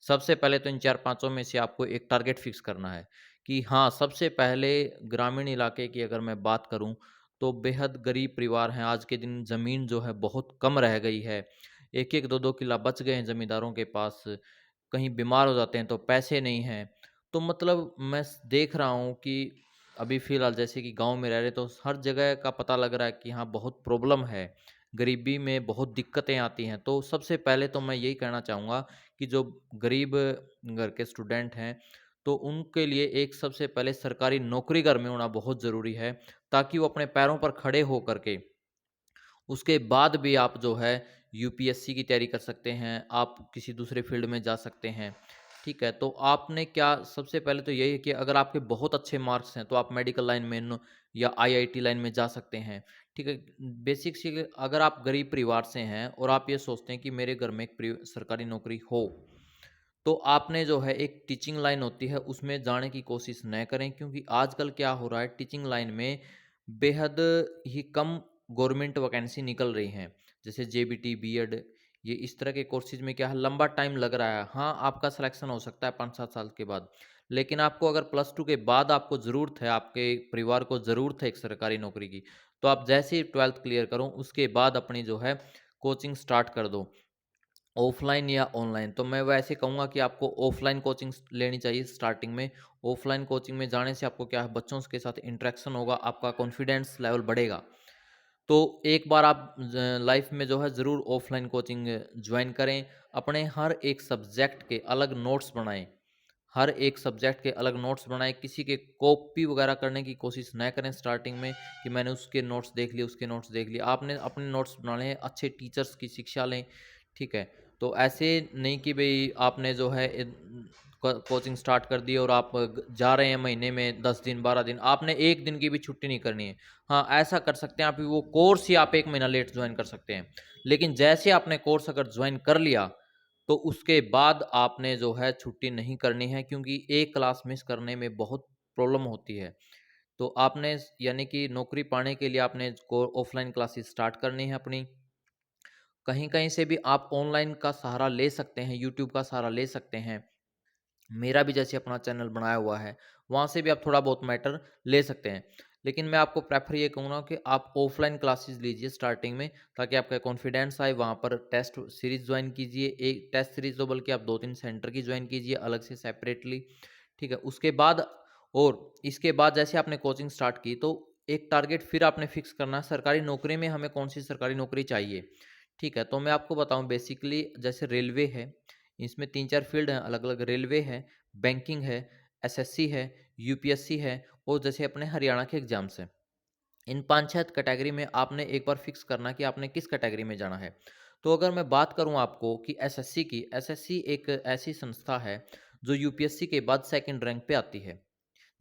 सबसे पहले तो इन चार पांचों में से आपको एक टारगेट फिक्स करना है कि हाँ, सबसे पहले ग्रामीण इलाके की अगर मैं बात करूं तो बेहद गरीब परिवार हैं। आज के दिन ज़मीन जो है बहुत कम रह गई है। एक एक दो दो किला बच गए हैं ज़मींदारों के पास। कहीं बीमार हो जाते हैं तो पैसे नहीं हैं। तो मतलब मैं देख रहा हूँ कि अभी फ़िलहाल जैसे कि गांव में रह रहे तो हर जगह का पता लग रहा है कि हाँ, बहुत प्रॉब्लम है। गरीबी में बहुत दिक्कतें आती हैं। तो सबसे पहले तो मैं यही कहना चाहूँगा कि जो गरीब घर के स्टूडेंट हैं, तो उनके लिए एक सबसे पहले सरकारी नौकरी घर में होना बहुत ज़रूरी है, ताकि वो अपने पैरों पर खड़े हो करके उसके बाद भी आप जो है यूपीएससी की तैयारी कर सकते हैं, आप किसी दूसरे फील्ड में जा सकते हैं। ठीक है, तो आपने क्या, सबसे पहले तो यही है कि अगर आपके बहुत अच्छे मार्क्स हैं तो आप मेडिकल लाइन में या आईआईटी लाइन में जा सकते हैं। ठीक है, बेसिक सी अगर आप गरीब परिवार से हैं और आप ये सोचते हैं कि मेरे घर में एक सरकारी नौकरी हो, तो आपने जो है एक टीचिंग लाइन होती है उसमें जाने की कोशिश न करें, क्योंकि आजकल क्या हो रहा है, टीचिंग लाइन में बेहद ही कम गवर्नमेंट वैकेंसी निकल रही हैं। जैसे जेबीटी, बीएड, ये इस तरह के कोर्सेज में क्या है, लंबा टाइम लग रहा है। हाँ, आपका सिलेक्शन हो सकता है 5-7 साल के बाद, लेकिन आपको अगर +2 के बाद आपको ज़रूरत है, आपके परिवार को ज़रूरत है एक सरकारी नौकरी की, तो आप जैसे ही 12th क्लियर करो उसके बाद अपनी जो है कोचिंग स्टार्ट कर दो। ऑफलाइन या ऑनलाइन? तो मैं वैसे कहूँगा कि आपको ऑफलाइन कोचिंग लेनी चाहिए स्टार्टिंग में। ऑफलाइन कोचिंग में जाने से आपको क्या है, बच्चों के साथ इंटरेक्शन होगा, आपका कॉन्फिडेंस लेवल बढ़ेगा। तो एक बार आप लाइफ में जो है ज़रूर ऑफलाइन कोचिंग ज्वाइन करें। अपने हर एक सब्जेक्ट के अलग नोट्स बनाएं। हर एक सब्जेक्ट के अलग नोट्स बनाएं। किसी के कॉपी वगैरह करने की कोशिश न करें स्टार्टिंग में कि मैंने उसके नोट्स देख लिए, उसके नोट्स देख लिए। आपने अपने नोट्स बनाने हैं, अच्छे टीचर्स की शिक्षा लें, ठीक है। तो ऐसे नहीं कि भाई आपने जो है कोचिंग स्टार्ट कर दी और आप जा रहे हैं महीने में 10 दिन 12 दिन, आपने एक दिन की भी छुट्टी नहीं करनी है। हाँ, ऐसा कर सकते हैं आप, वो कोर्स ही आप 1 महीना लेट ज्वाइन कर सकते हैं। लेकिन जैसे आपने कोर्स अगर ज्वाइन कर लिया तो उसके बाद आपने जो है छुट्टी नहीं करनी है, क्योंकि एक क्लास मिस करने में बहुत प्रॉब्लम होती है। तो आपने यानी कि नौकरी पाने के लिए आपने ऑफलाइन क्लासेस स्टार्ट करनी है अपनी। कहीं कहीं से भी आप ऑनलाइन का सहारा ले सकते हैं, यूट्यूब का सहारा ले सकते हैं। मेरा भी जैसे अपना चैनल बनाया हुआ है, वहाँ से भी आप थोड़ा बहुत मैटर ले सकते हैं। लेकिन मैं आपको प्रेफ़र ये कहूँगा कि आप ऑफ़लाइन क्लासेस लीजिए स्टार्टिंग में, ताकि आपका कॉन्फिडेंस आए। वहाँ पर टेस्ट सीरीज़ जॉइन कीजिए, एक टेस्ट सीरीज़ तो बल्कि आप 2-3 सेंटर की जॉइन कीजिए अलग से सेपरेटली, ठीक है? उसके बाद और इसके बाद जैसे आपने कोचिंग स्टार्ट की, तो एक टारगेट फिर आपने फिक्स करना है, सरकारी नौकरी में हमें कौन-सी सरकारी नौकरी चाहिए, ठीक है? तो मैं आपको बताऊँ, बेसिकली जैसे रेलवे है, इसमें 3-4 फ़ील्ड हैं अलग-अलग। रेलवे है, बैंकिंग है, एसएससी है, यूपीएससी है और जैसे अपने हरियाणा के एग्ज़ाम्स हैं। इन 5-6 कैटेगरी में आपने एक बार फिक्स करना कि आपने किस कैटेगरी में जाना है। तो अगर मैं बात करूँ आपको कि एसएससी की, एसएससी एक ऐसी संस्था है जो यूपीएससी के बाद सेकंड रैंक पे आती है,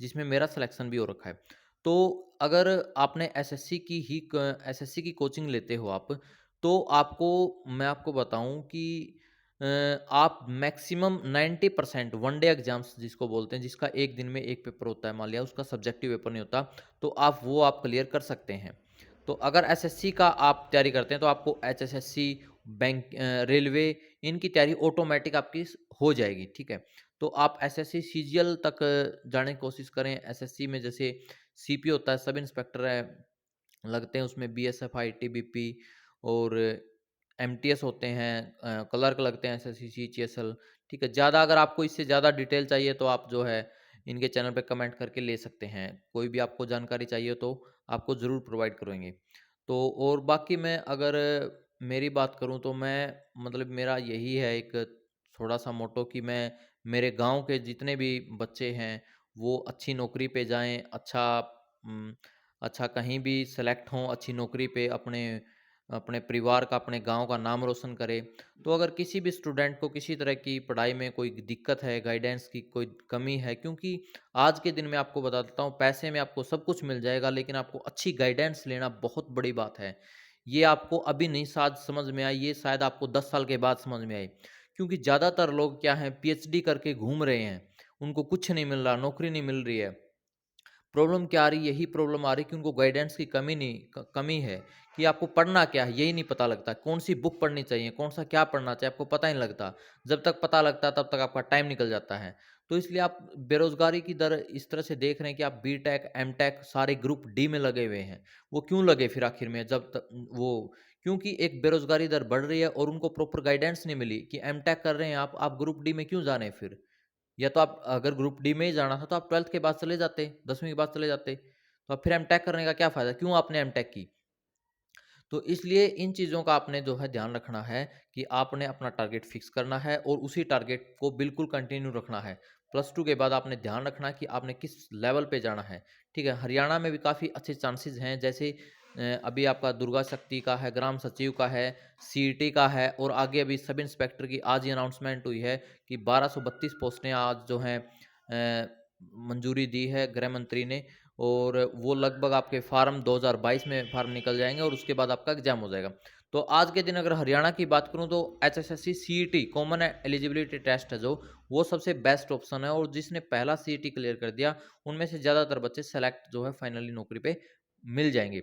जिसमें मेरा सिलेक्शन भी हो रखा है। तो अगर आपने एसएससी की कोचिंग लेते हो आप, तो मैं आपको बताऊँ कि आप मैक्सिमम 90% वन डे एग्ज़ाम्स जिसको बोलते हैं, जिसका 1 दिन में 1 पेपर होता है, मान लिया उसका सब्जेक्टिव पेपर नहीं होता, तो आप क्लियर कर सकते हैं। तो अगर एसएससी का आप तैयारी करते हैं, तो आपको एचएसएससी, रेलवे, इनकी तैयारी ऑटोमैटिक आपकी हो जाएगी, ठीक है। तो आप एसएससी सीजीएल तक जाने की कोशिश करें। एसएससी में जैसे सीपी होता है, सब इंस्पेक्टर है, लगते हैं उसमें बीएसएफ, आईटीबीपी और एमटीएस होते हैं, क्लर्क लगते हैं, एसएससी, सीएचएसएल, ठीक है। ज़्यादा अगर आपको इससे ज़्यादा डिटेल चाहिए तो आप जो है इनके चैनल पे कमेंट करके ले सकते हैं। कोई भी आपको जानकारी चाहिए तो आपको ज़रूर प्रोवाइड करेंगे। तो और बाकी मैं अगर मेरी बात करूँ तो मैं मतलब मेरा यही है एक थोड़ा-सा मोट्टो कि मैं मेरे गाँव के जितने भी बच्चे हैं, वो अच्छी नौकरी पे जाएँ, उम, अच्छा कहीं भी सेलेक्ट हों, अच्छी नौकरी पे अपने अपने परिवार का, अपने गाँव का नाम रोशन करें। तो अगर किसी भी स्टूडेंट को किसी तरह की पढ़ाई में कोई दिक्कत है, गाइडेंस की कोई कमी है, क्योंकि आज के दिन में आपको बता देता हूँ, पैसे में आपको सब कुछ मिल जाएगा, लेकिन आपको अच्छी गाइडेंस लेना बहुत बड़ी बात है। ये आपको अभी नहीं शायद समझ में आई, ये शायद आपको 10 साल के बाद समझ में आई। क्योंकि ज़्यादातर लोग क्या हैं, पीएचडी करके घूम रहे हैं, उनको कुछ नहीं मिल रहा, नौकरी नहीं मिल रही है। प्रॉब्लम क्या आ रही है? यही प्रॉब्लम आ रही है कि उनको गाइडेंस की कमी है कि आपको पढ़ना क्या है, यही नहीं पता लगता। कौन-सी बुक पढ़नी चाहिए, कौन-सा क्या पढ़ना चाहिए, आपको पता ही नहीं लगता। जब तक पता लगता है, तब तक आपका टाइम निकल जाता है। तो इसलिए आप बेरोज़गारी की दर इस तरह से देख रहे हैं कि आप बीटेक, एमटेक सारे ग्रुप डी में लगे हुए हैं। वो क्यों लगे फिर आखिर में जब तक वो क्योंकि एक बेरोज़गारी दर बढ़ रही है और उनको प्रॉपर गाइडेंस नहीं मिली कि एमटेक कर रहे हैं आप ग्रुप डी में क्यों जा रहे हैं फिर? या तो आप अगर ग्रुप डी में ही जाना था तो आप 12th के बाद चले जाते, 10वीं के बाद चले जाते। तो अब फिर एमटेक करने का क्या फ़ायदा? क्यों आपने एमटेक की? तो इसलिए इन चीज़ों का आपने जो है ध्यान रखना है कि आपने अपना टारगेट फिक्स करना है और उसी टारगेट को बिल्कुल कंटिन्यू रखना है। प्लस 2 के बाद आपने ध्यान रखना है कि आपने किस लेवल पे जाना है, ठीक है? हरियाणा में भी काफ़ी अच्छे चांसेस हैं, जैसे अभी आपका दुर्गा शक्ति का है, ग्राम सचिव का है, सीईटी का है और आगे अभी सब इंस्पेक्टर की आज ही अनाउंसमेंट हुई है कि 1232 पोस्टें आज जो हैं मंजूरी दी है गृह मंत्री ने, और वो लगभग आपके फार्म 2022 में फार्म निकल जाएँगे और उसके बाद आपका एग्ज़ाम हो जाएगा। तो आज के दिन अगर हरियाणा की बात करूँ तो HSSC CET common eligibility test है जो, वो सबसे बेस्ट ऑप्शन है, और जिसने पहला सीईटी क्लियर कर दिया, उनमें से ज़्यादातर बच्चे सेलेक्ट जो है फाइनली नौकरी पे मिल जाएँगे।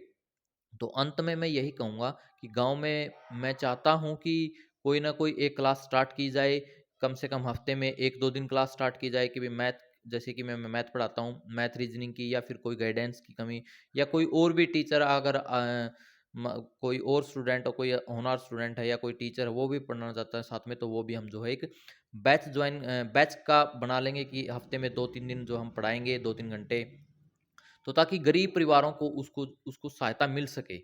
तो अंत में मैं यही कहूँगा कि गाँव में मैं चाहता हूँ कि कोई ना कोई एक क्लास स्टार्ट की जाए, कम से कम हफ्ते में 1-2 दिन क्लास स्टार्ट की जाए कि भाई मैथ, जैसे कि मैं मैथ पढ़ाता हूँ, मैथ रीजनिंग की या फिर कोई गाइडेंस की कमी या कोई और भी टीचर अगर कोई और स्टूडेंट और कोई होनहार स्टूडेंट है या कोई टीचर है वो भी पढ़ना चाहता है साथ में, तो वो भी हम जो है एक बैच का बना लेंगे कि हफ्ते में 2-3 दिन जो हम पढ़ाएंगे 2-3 घंटे, तो ताकि गरीब परिवारों को उसको उसको सहायता मिल सके।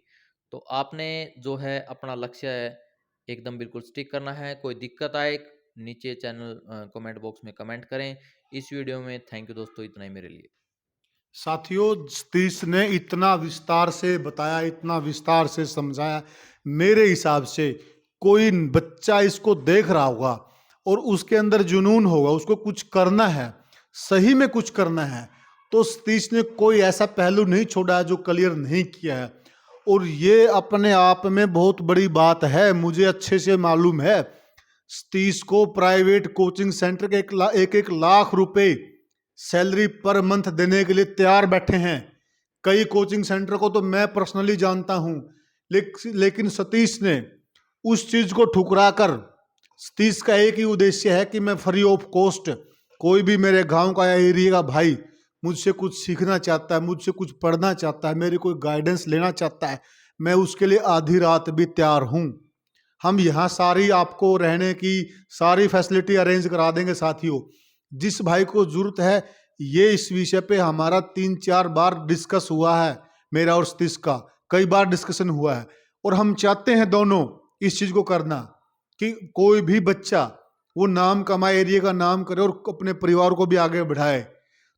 तो आपने जो है अपना लक्ष्य है एकदम बिल्कुल स्टिक करना है। कोई दिक्कत आए नीचे चैनल कमेंट बॉक्स में कमेंट करें। इस वीडियो में थैंक यू दोस्तों, इतना ही मेरे लिए। साथियों, सतीश ने इतना विस्तार से बताया, इतना विस्तार से समझाया, मेरे हिसाब से कोई बच्चा इसको देख रहा होगा और उसके अंदर जुनून होगा, उसको कुछ करना है, सही में कुछ करना है, तो सतीश ने कोई ऐसा पहलू नहीं छोड़ा है जो क्लियर नहीं किया है। और ये अपने आप में बहुत बड़ी बात है, मुझे अच्छे से मालूम है। सतीश को प्राइवेट कोचिंग सेंटर के 1-1 लाख रुपए सैलरी पर मंथ देने के लिए तैयार बैठे हैं। कई कोचिंग सेंटर को तो मैं पर्सनली जानता हूं, लेकिन सतीश ने उस चीज को ठुकरा कर, सतीश का एक ही उद्देश्य है कि मैं फ्री ऑफ कॉस्ट, कोई भी मेरे गांव का या एरिया का भाई मुझसे कुछ सीखना चाहता है, मुझसे कुछ पढ़ना चाहता है, मेरी कोई गाइडेंस लेना चाहता है, मैं उसके लिए आधी रात भी तैयार हूं। हम यहाँ सारी आपको रहने की सारी फैसिलिटी अरेंज करा देंगे। साथियों, जिस भाई को जरूरत है, ये इस विषय पे हमारा 3-4 बार डिस्कस हुआ है, मेरा और सतीश का कई बार डिस्कशन हुआ है, और हम चाहते हैं दोनों इस चीज को करना कि कोई भी बच्चा वो नाम कमाए, एरिया का नाम करे और अपने परिवार को भी आगे बढ़ाए।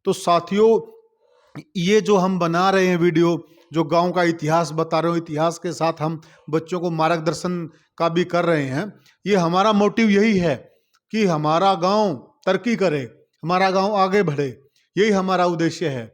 तो साथियों, ये जो हम बना रहे हैं वीडियो, जो गांव का इतिहास बता रहे हो, इतिहास के साथ हम बच्चों को मार्गदर्शन का भी कर रहे हैं, ये हमारा मोटिव यही है कि हमारा गांव तरक्की करे, हमारा गांव आगे बढ़े, यही हमारा उद्देश्य है।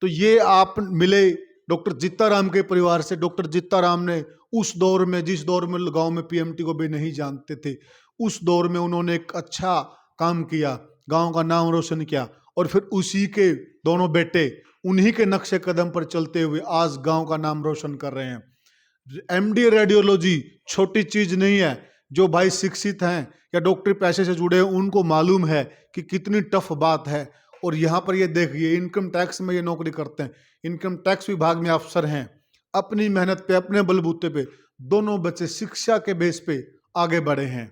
तो ये आप मिले डॉक्टर जित्ताराम के परिवार से। डॉक्टर जित्ताराम ने उस दौर में, जिस दौर में गांव में पीएमटी को भी नहीं जानते थे, उस दौर में उन्होंने एक अच्छा काम किया, गांव का नाम रोशन किया, और फिर उसी के दोनों बेटे उन्हीं के नक्शे कदम पर चलते हुए आज गांव का नाम रोशन कर रहे हैं। एमडी रेडियोलॉजी छोटी चीज नहीं है। जो भाई शिक्षित हैं या डॉक्टरी पैसे से जुड़े हैं, उनको मालूम है कि कितनी टफ बात है। और यहाँ पर ये देखिए, इनकम टैक्स में ये नौकरी करते हैं, इनकम टैक्स विभाग में अफसर हैं, अपनी मेहनत पे, अपने बलबूते पे दोनों बच्चे शिक्षा के बेस पे आगे बढ़े हैं।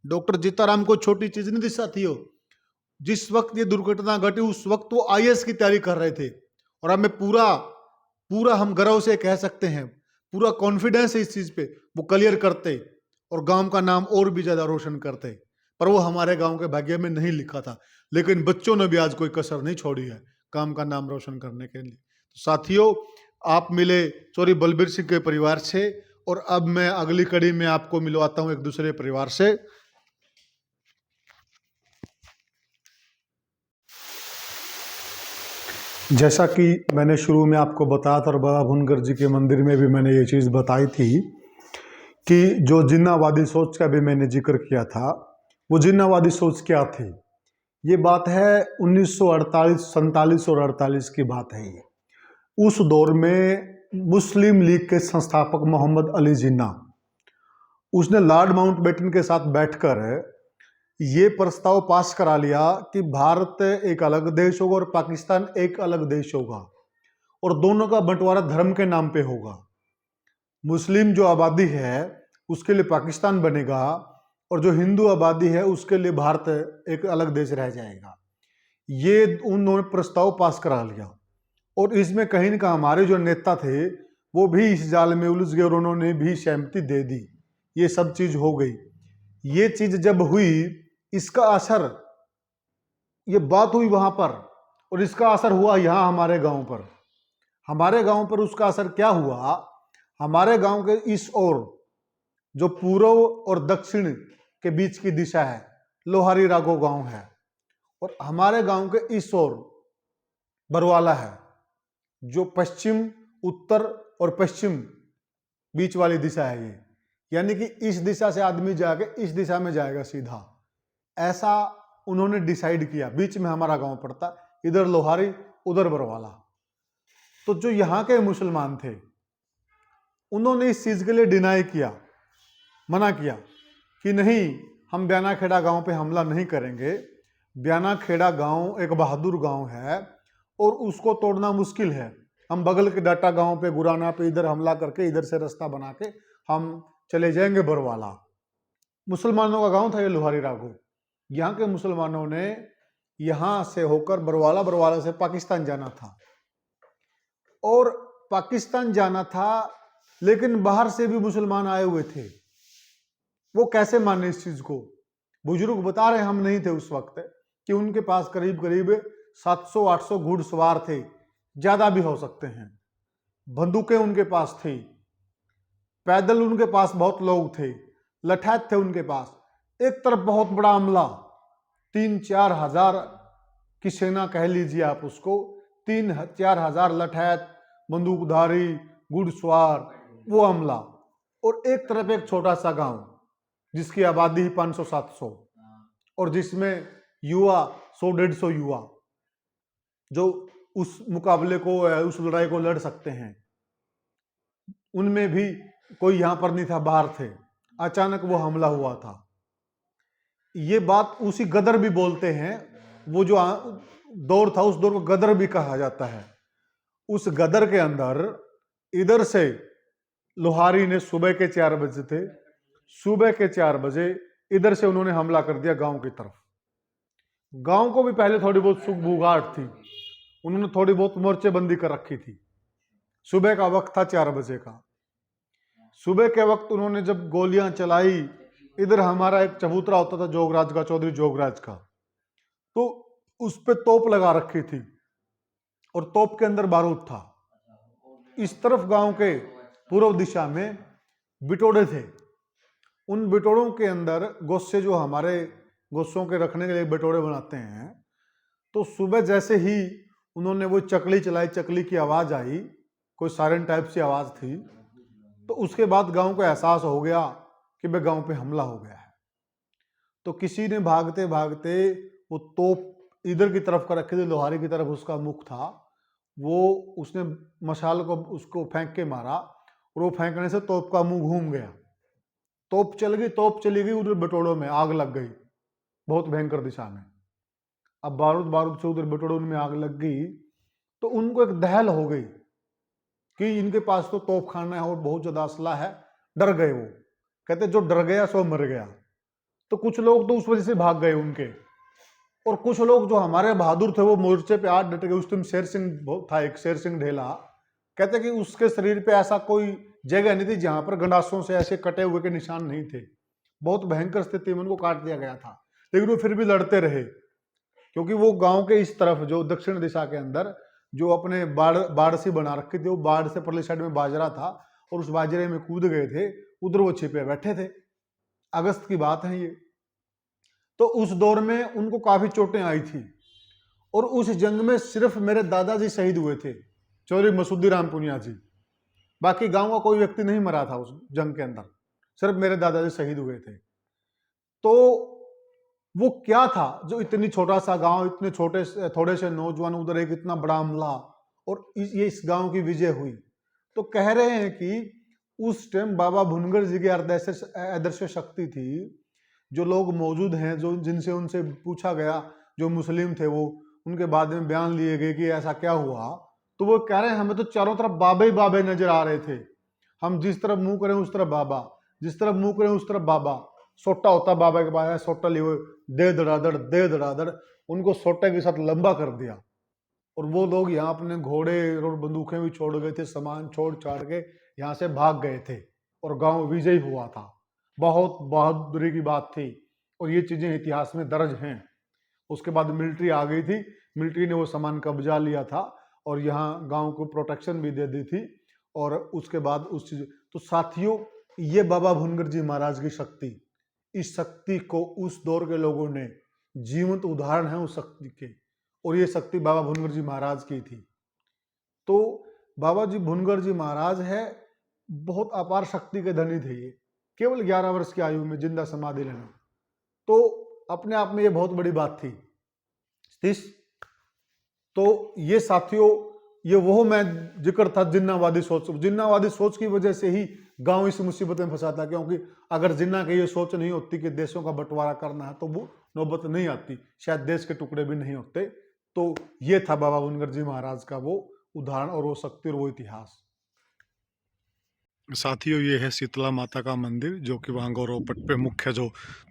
डॉक्टर जित्ताराम को छोटी चीज नहीं थी साथियों। जिस वक्त ये दुर्घटना घटी उस वक्त वो आईएएस की तैयारी कर रहे थे, और हमें पूरा हम गर्व से कह सकते हैं, पूरा कॉन्फिडेंस है इस चीज पे, वो क्लियर करते और गांव का नाम और भी ज्यादा रोशन करते। पर वो हमारे गांव के भाग्य में नहीं लिखा था, लेकिन बच्चों ने भी आज कोई कसर नहीं छोड़ी है काम का नाम रोशन करने के लिए। तो साथियों, आप मिले चौरी बलबीर सिंह के परिवार से, और अब मैं अगली कड़ी में आपको मिलवाता हूं एक दूसरे परिवार से। जैसा कि मैंने शुरू में आपको बताया था और बाबा भुनकर जी के मंदिर में भी मैंने ये चीज़ बताई थी कि जो जिन्नावादी सोच का भी मैंने जिक्र किया था, वो जिन्नावादी सोच क्या थी। ये बात है 1947 और 48 की बात है ये। उस दौर में मुस्लिम लीग के संस्थापक मोहम्मद अली जिन्ना, उसने लॉर्ड माउंटबेटन के साथ बैठकर ये प्रस्ताव पास करा लिया कि भारत एक अलग देश होगा और पाकिस्तान एक अलग देश होगा, और दोनों का बंटवारा धर्म के नाम पे होगा। मुस्लिम जो आबादी है उसके लिए पाकिस्तान बनेगा, और जो हिंदू आबादी है उसके लिए भारत एक अलग देश रह जाएगा। ये उन्होंने प्रस्ताव पास करा लिया, और इसमें कहीं ना कहीं हमारे जो नेता थे वो भी इस जाल में उलझ गए और उन्होंने भी सहमति दे दी। ये सब चीज हो गई। ये चीज जब हुई, इसका असर, ये बात हुई वहां पर, और इसका असर हुआ यहाँ हमारे गांव पर। हमारे गांव पर उसका असर क्या हुआ, हमारे गांव के इस ओर जो पूर्व और दक्षिण के बीच की दिशा है, लोहारी राघो गांव है, और हमारे गांव के इस ओर बरवाला है, जो पश्चिम, उत्तर और पश्चिम बीच वाली दिशा है ये। यानी कि इस दिशा से आदमी जाके इस दिशा में जाएगा सीधा, ऐसा उन्होंने डिसाइड किया। बीच में हमारा गांव पड़ता, इधर लोहारी उधर बरवाला। तो जो यहाँ के मुसलमान थे उन्होंने इस चीज के लिए डिनाई किया, मना किया कि नहीं, हम ब्याना खेड़ा गांव पे हमला नहीं करेंगे। ब्याना खेड़ा गांव एक बहादुर गांव है और उसको तोड़ना मुश्किल है। हम बगल के डाटा गांव पे गुराना पे इधर हमला करके इधर से रास्ता बना के हम चले जाएंगे बरवाला। मुसलमानों का गांव था ये लोहारी राघो। यहाँ के मुसलमानों ने यहाँ से होकर बरवाला, बरवाला से पाकिस्तान जाना था और पाकिस्तान जाना था, लेकिन बाहर से भी मुसलमान आए हुए थे। वो कैसे माने इस चीज को? बुजुर्ग बता रहे, हम नहीं थे उस वक्त, कि उनके पास करीब करीब 700-800 घुड़सवार थे, ज्यादा भी हो सकते हैं। बंदूकें उनके पास थी, पैदल उनके पास बहुत लोग थे, लठैत थे उनके पास। एक तरफ बहुत बड़ा अमला, 3-4 हजार की सेना कह लीजिए आप उसको, 3-4 हजार लठैत, बंदूकधारी, घुड़सवार, वो अमला, और एक तरफ एक छोटा सा गांव जिसकी आबादी 500-700 और जिसमें युवा 100-150 युवा जो उस मुकाबले को, उस लड़ाई को लड़ सकते हैं। उनमें भी कोई यहां पर नहीं था, बाहर थे। अचानक वो हमला हुआ था। ये बात उसी गदर भी बोलते हैं, वो जो दौर था उस दौर को गदर भी कहा जाता है। उस गदर के अंदर इधर से लोहारी ने सुबह के 4 बजे थे, सुबह के 4 बजे इधर से उन्होंने हमला कर दिया गांव की तरफ। गांव को भी पहले थोड़ी बहुत सुगबुगाहट थी, उन्होंने थोड़ी बहुत मोर्चेबंदी कर रखी थी। सुबह का वक्त था 4 बजे का। सुबह के वक्त उन्होंने जब गोलियां चलाई, इधर हमारा एक चबूतरा होता था जोगराज का, चौधरी जोगराज का, तो उस पे तोप लगा रखी थी और तोप के अंदर बारूद था। इस तरफ गांव के पूर्व दिशा में बिटोड़े थे। उन बिटोड़ों के अंदर गोस्से, जो हमारे गोस्सों के रखने के लिए बिटोड़े बनाते हैं, तो सुबह जैसे ही उन्होंने वो चकली चलाई, चकली की आवाज आई, कोई सायरन टाइप सी आवाज थी, तो उसके बाद गांव को एहसास हो गया कि भाई गांव पे हमला हो गया है। तो किसी ने भागते भागते वो तोप इधर की तरफ कर रखी थी, लोहारी की तरफ उसका मुख था, वो उसने मशाल को उसको फेंक के मारा और वो फेंकने से तोप का मुंह घूम गया। तोप चल गई, तोप चली गई, उधर बटोड़ों में आग लग गई बहुत भयंकर दिशा में। अब बारूद बारूद से उधर बटोड़ों में आग लग गई, तो उनको एक दहल हो गई कि इनके पास तो तोप खाना है और बहुत ज्यादा असला है। डर गए वो, कहते जो डर गया सो मर गया। तो कुछ लोग तो उस वजह से भाग गए उनके, और कुछ लोग जो हमारे बहादुर थे वो मोर्चे पे आज डट गए। उस टाइम शेर सिंह था, एक शेर सिंह ढेला, कहते कि उसके शरीर पे ऐसा कोई जगह नहीं थी जहां पर गंडासों से ऐसे कटे हुए के निशान नहीं थे। बहुत भयंकर स्थिति में उनको काट दिया गया था, लेकिन वो फिर भी लड़ते रहे, क्योंकि वो गांव के इस तरफ जो दक्षिण दिशा के अंदर जो अपने बाड़ सी बना रखी थी, वो बाड़ से परली साइड में बाजरा था और उस बाजरे में कूद गए थे, उधर वो छिपे बैठे थे। अगस्त की बात है ये। तो उस दौर में उनको काफी चोटें आई थी, और उस जंग में सिर्फ मेरे दादाजी शहीद हुए थे, चौधरी मसूदी राम पुनिया जी। बाकी गांव का कोई व्यक्ति नहीं मरा था उस जंग के अंदर, सिर्फ मेरे दादाजी शहीद हुए थे। तो वो क्या था जो इतनी छोटा सा गांव, इतने छोटे थोड़े से नौजवान, उधर एक इतना बड़ा हमला, और ये इस गांव की विजय हुई। तो कह रहे हैं कि उस टाइम बाबा भुनगर जी की आदर्श शक्ति थी। जो लोग मौजूद हैं, जो जिनसे उनसे पूछा गया, जो मुस्लिम थे, वो उनके बाद में बयान लिए गए कि ऐसा क्या हुआ, तो वो कह रहे हैं हमें तो चारों तरफ बाबे ही बाबे नजर आ रहे थे। हम जिस तरफ मुंह करें उस तरफ बाबा, जिस तरफ मुंह करें उस तरफ बाबा। सोटा होता बाबा के पास, सोटा लिए हुए दे धड़ाधड़ उनको सोटे के साथ लंबा कर दिया। और वो लोग यहाँ अपने घोड़े और बंदूकें भी छोड़ गए थे, सामान छोड़ छाड़ के यहाँ से भाग गए थे, और गांव विजयी हुआ था। बहुत बहादुरी की बात थी, और ये चीजें इतिहास में दर्ज हैं। उसके बाद मिलिट्री आ गई थी, मिलिट्री ने वो सामान कब्जा लिया था और यहाँ गांव को प्रोटेक्शन भी दे दी थी। और उसके बाद उस चीज, तो साथियों, ये बाबा भुनगर जी महाराज की शक्ति, इस शक्ति को उस दौर के लोगों ने, जीवंत उदाहरण है उस शक्ति के, और ये शक्ति बाबा भुनगर जी महाराज की थी। तो बाबा जी भुनगर जी महाराज है, बहुत अपार शक्ति के धनी थे। ये केवल 11 वर्ष की आयु में जिंदा समाधि लेना, तो अपने आप में ये बहुत बड़ी बात थी। तो ये साथियों, ये वो मैं जिक्र था जिन्नावादी सोच। जिन्नावादी सोच की वजह से ही गांव इस मुसीबत में फंसा था, क्योंकि अगर जिन्ना की ये सोच नहीं होती कि देशों का बंटवारा करना है, तो वो नौबत नहीं आती, शायद देश के टुकड़े भी नहीं होते। तो ये था बाबा भुनगर जी महाराज का वो उदाहरण और वो शक्ति और वो इतिहास। साथियों, ये है शीतला माता का मंदिर, जो कि वहाँ गौरव पट पे मुख्य जो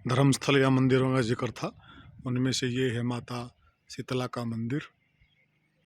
धर्मस्थल या मंदिरों का जिक्र था उनमें से ये है माता शीतला का मंदिर।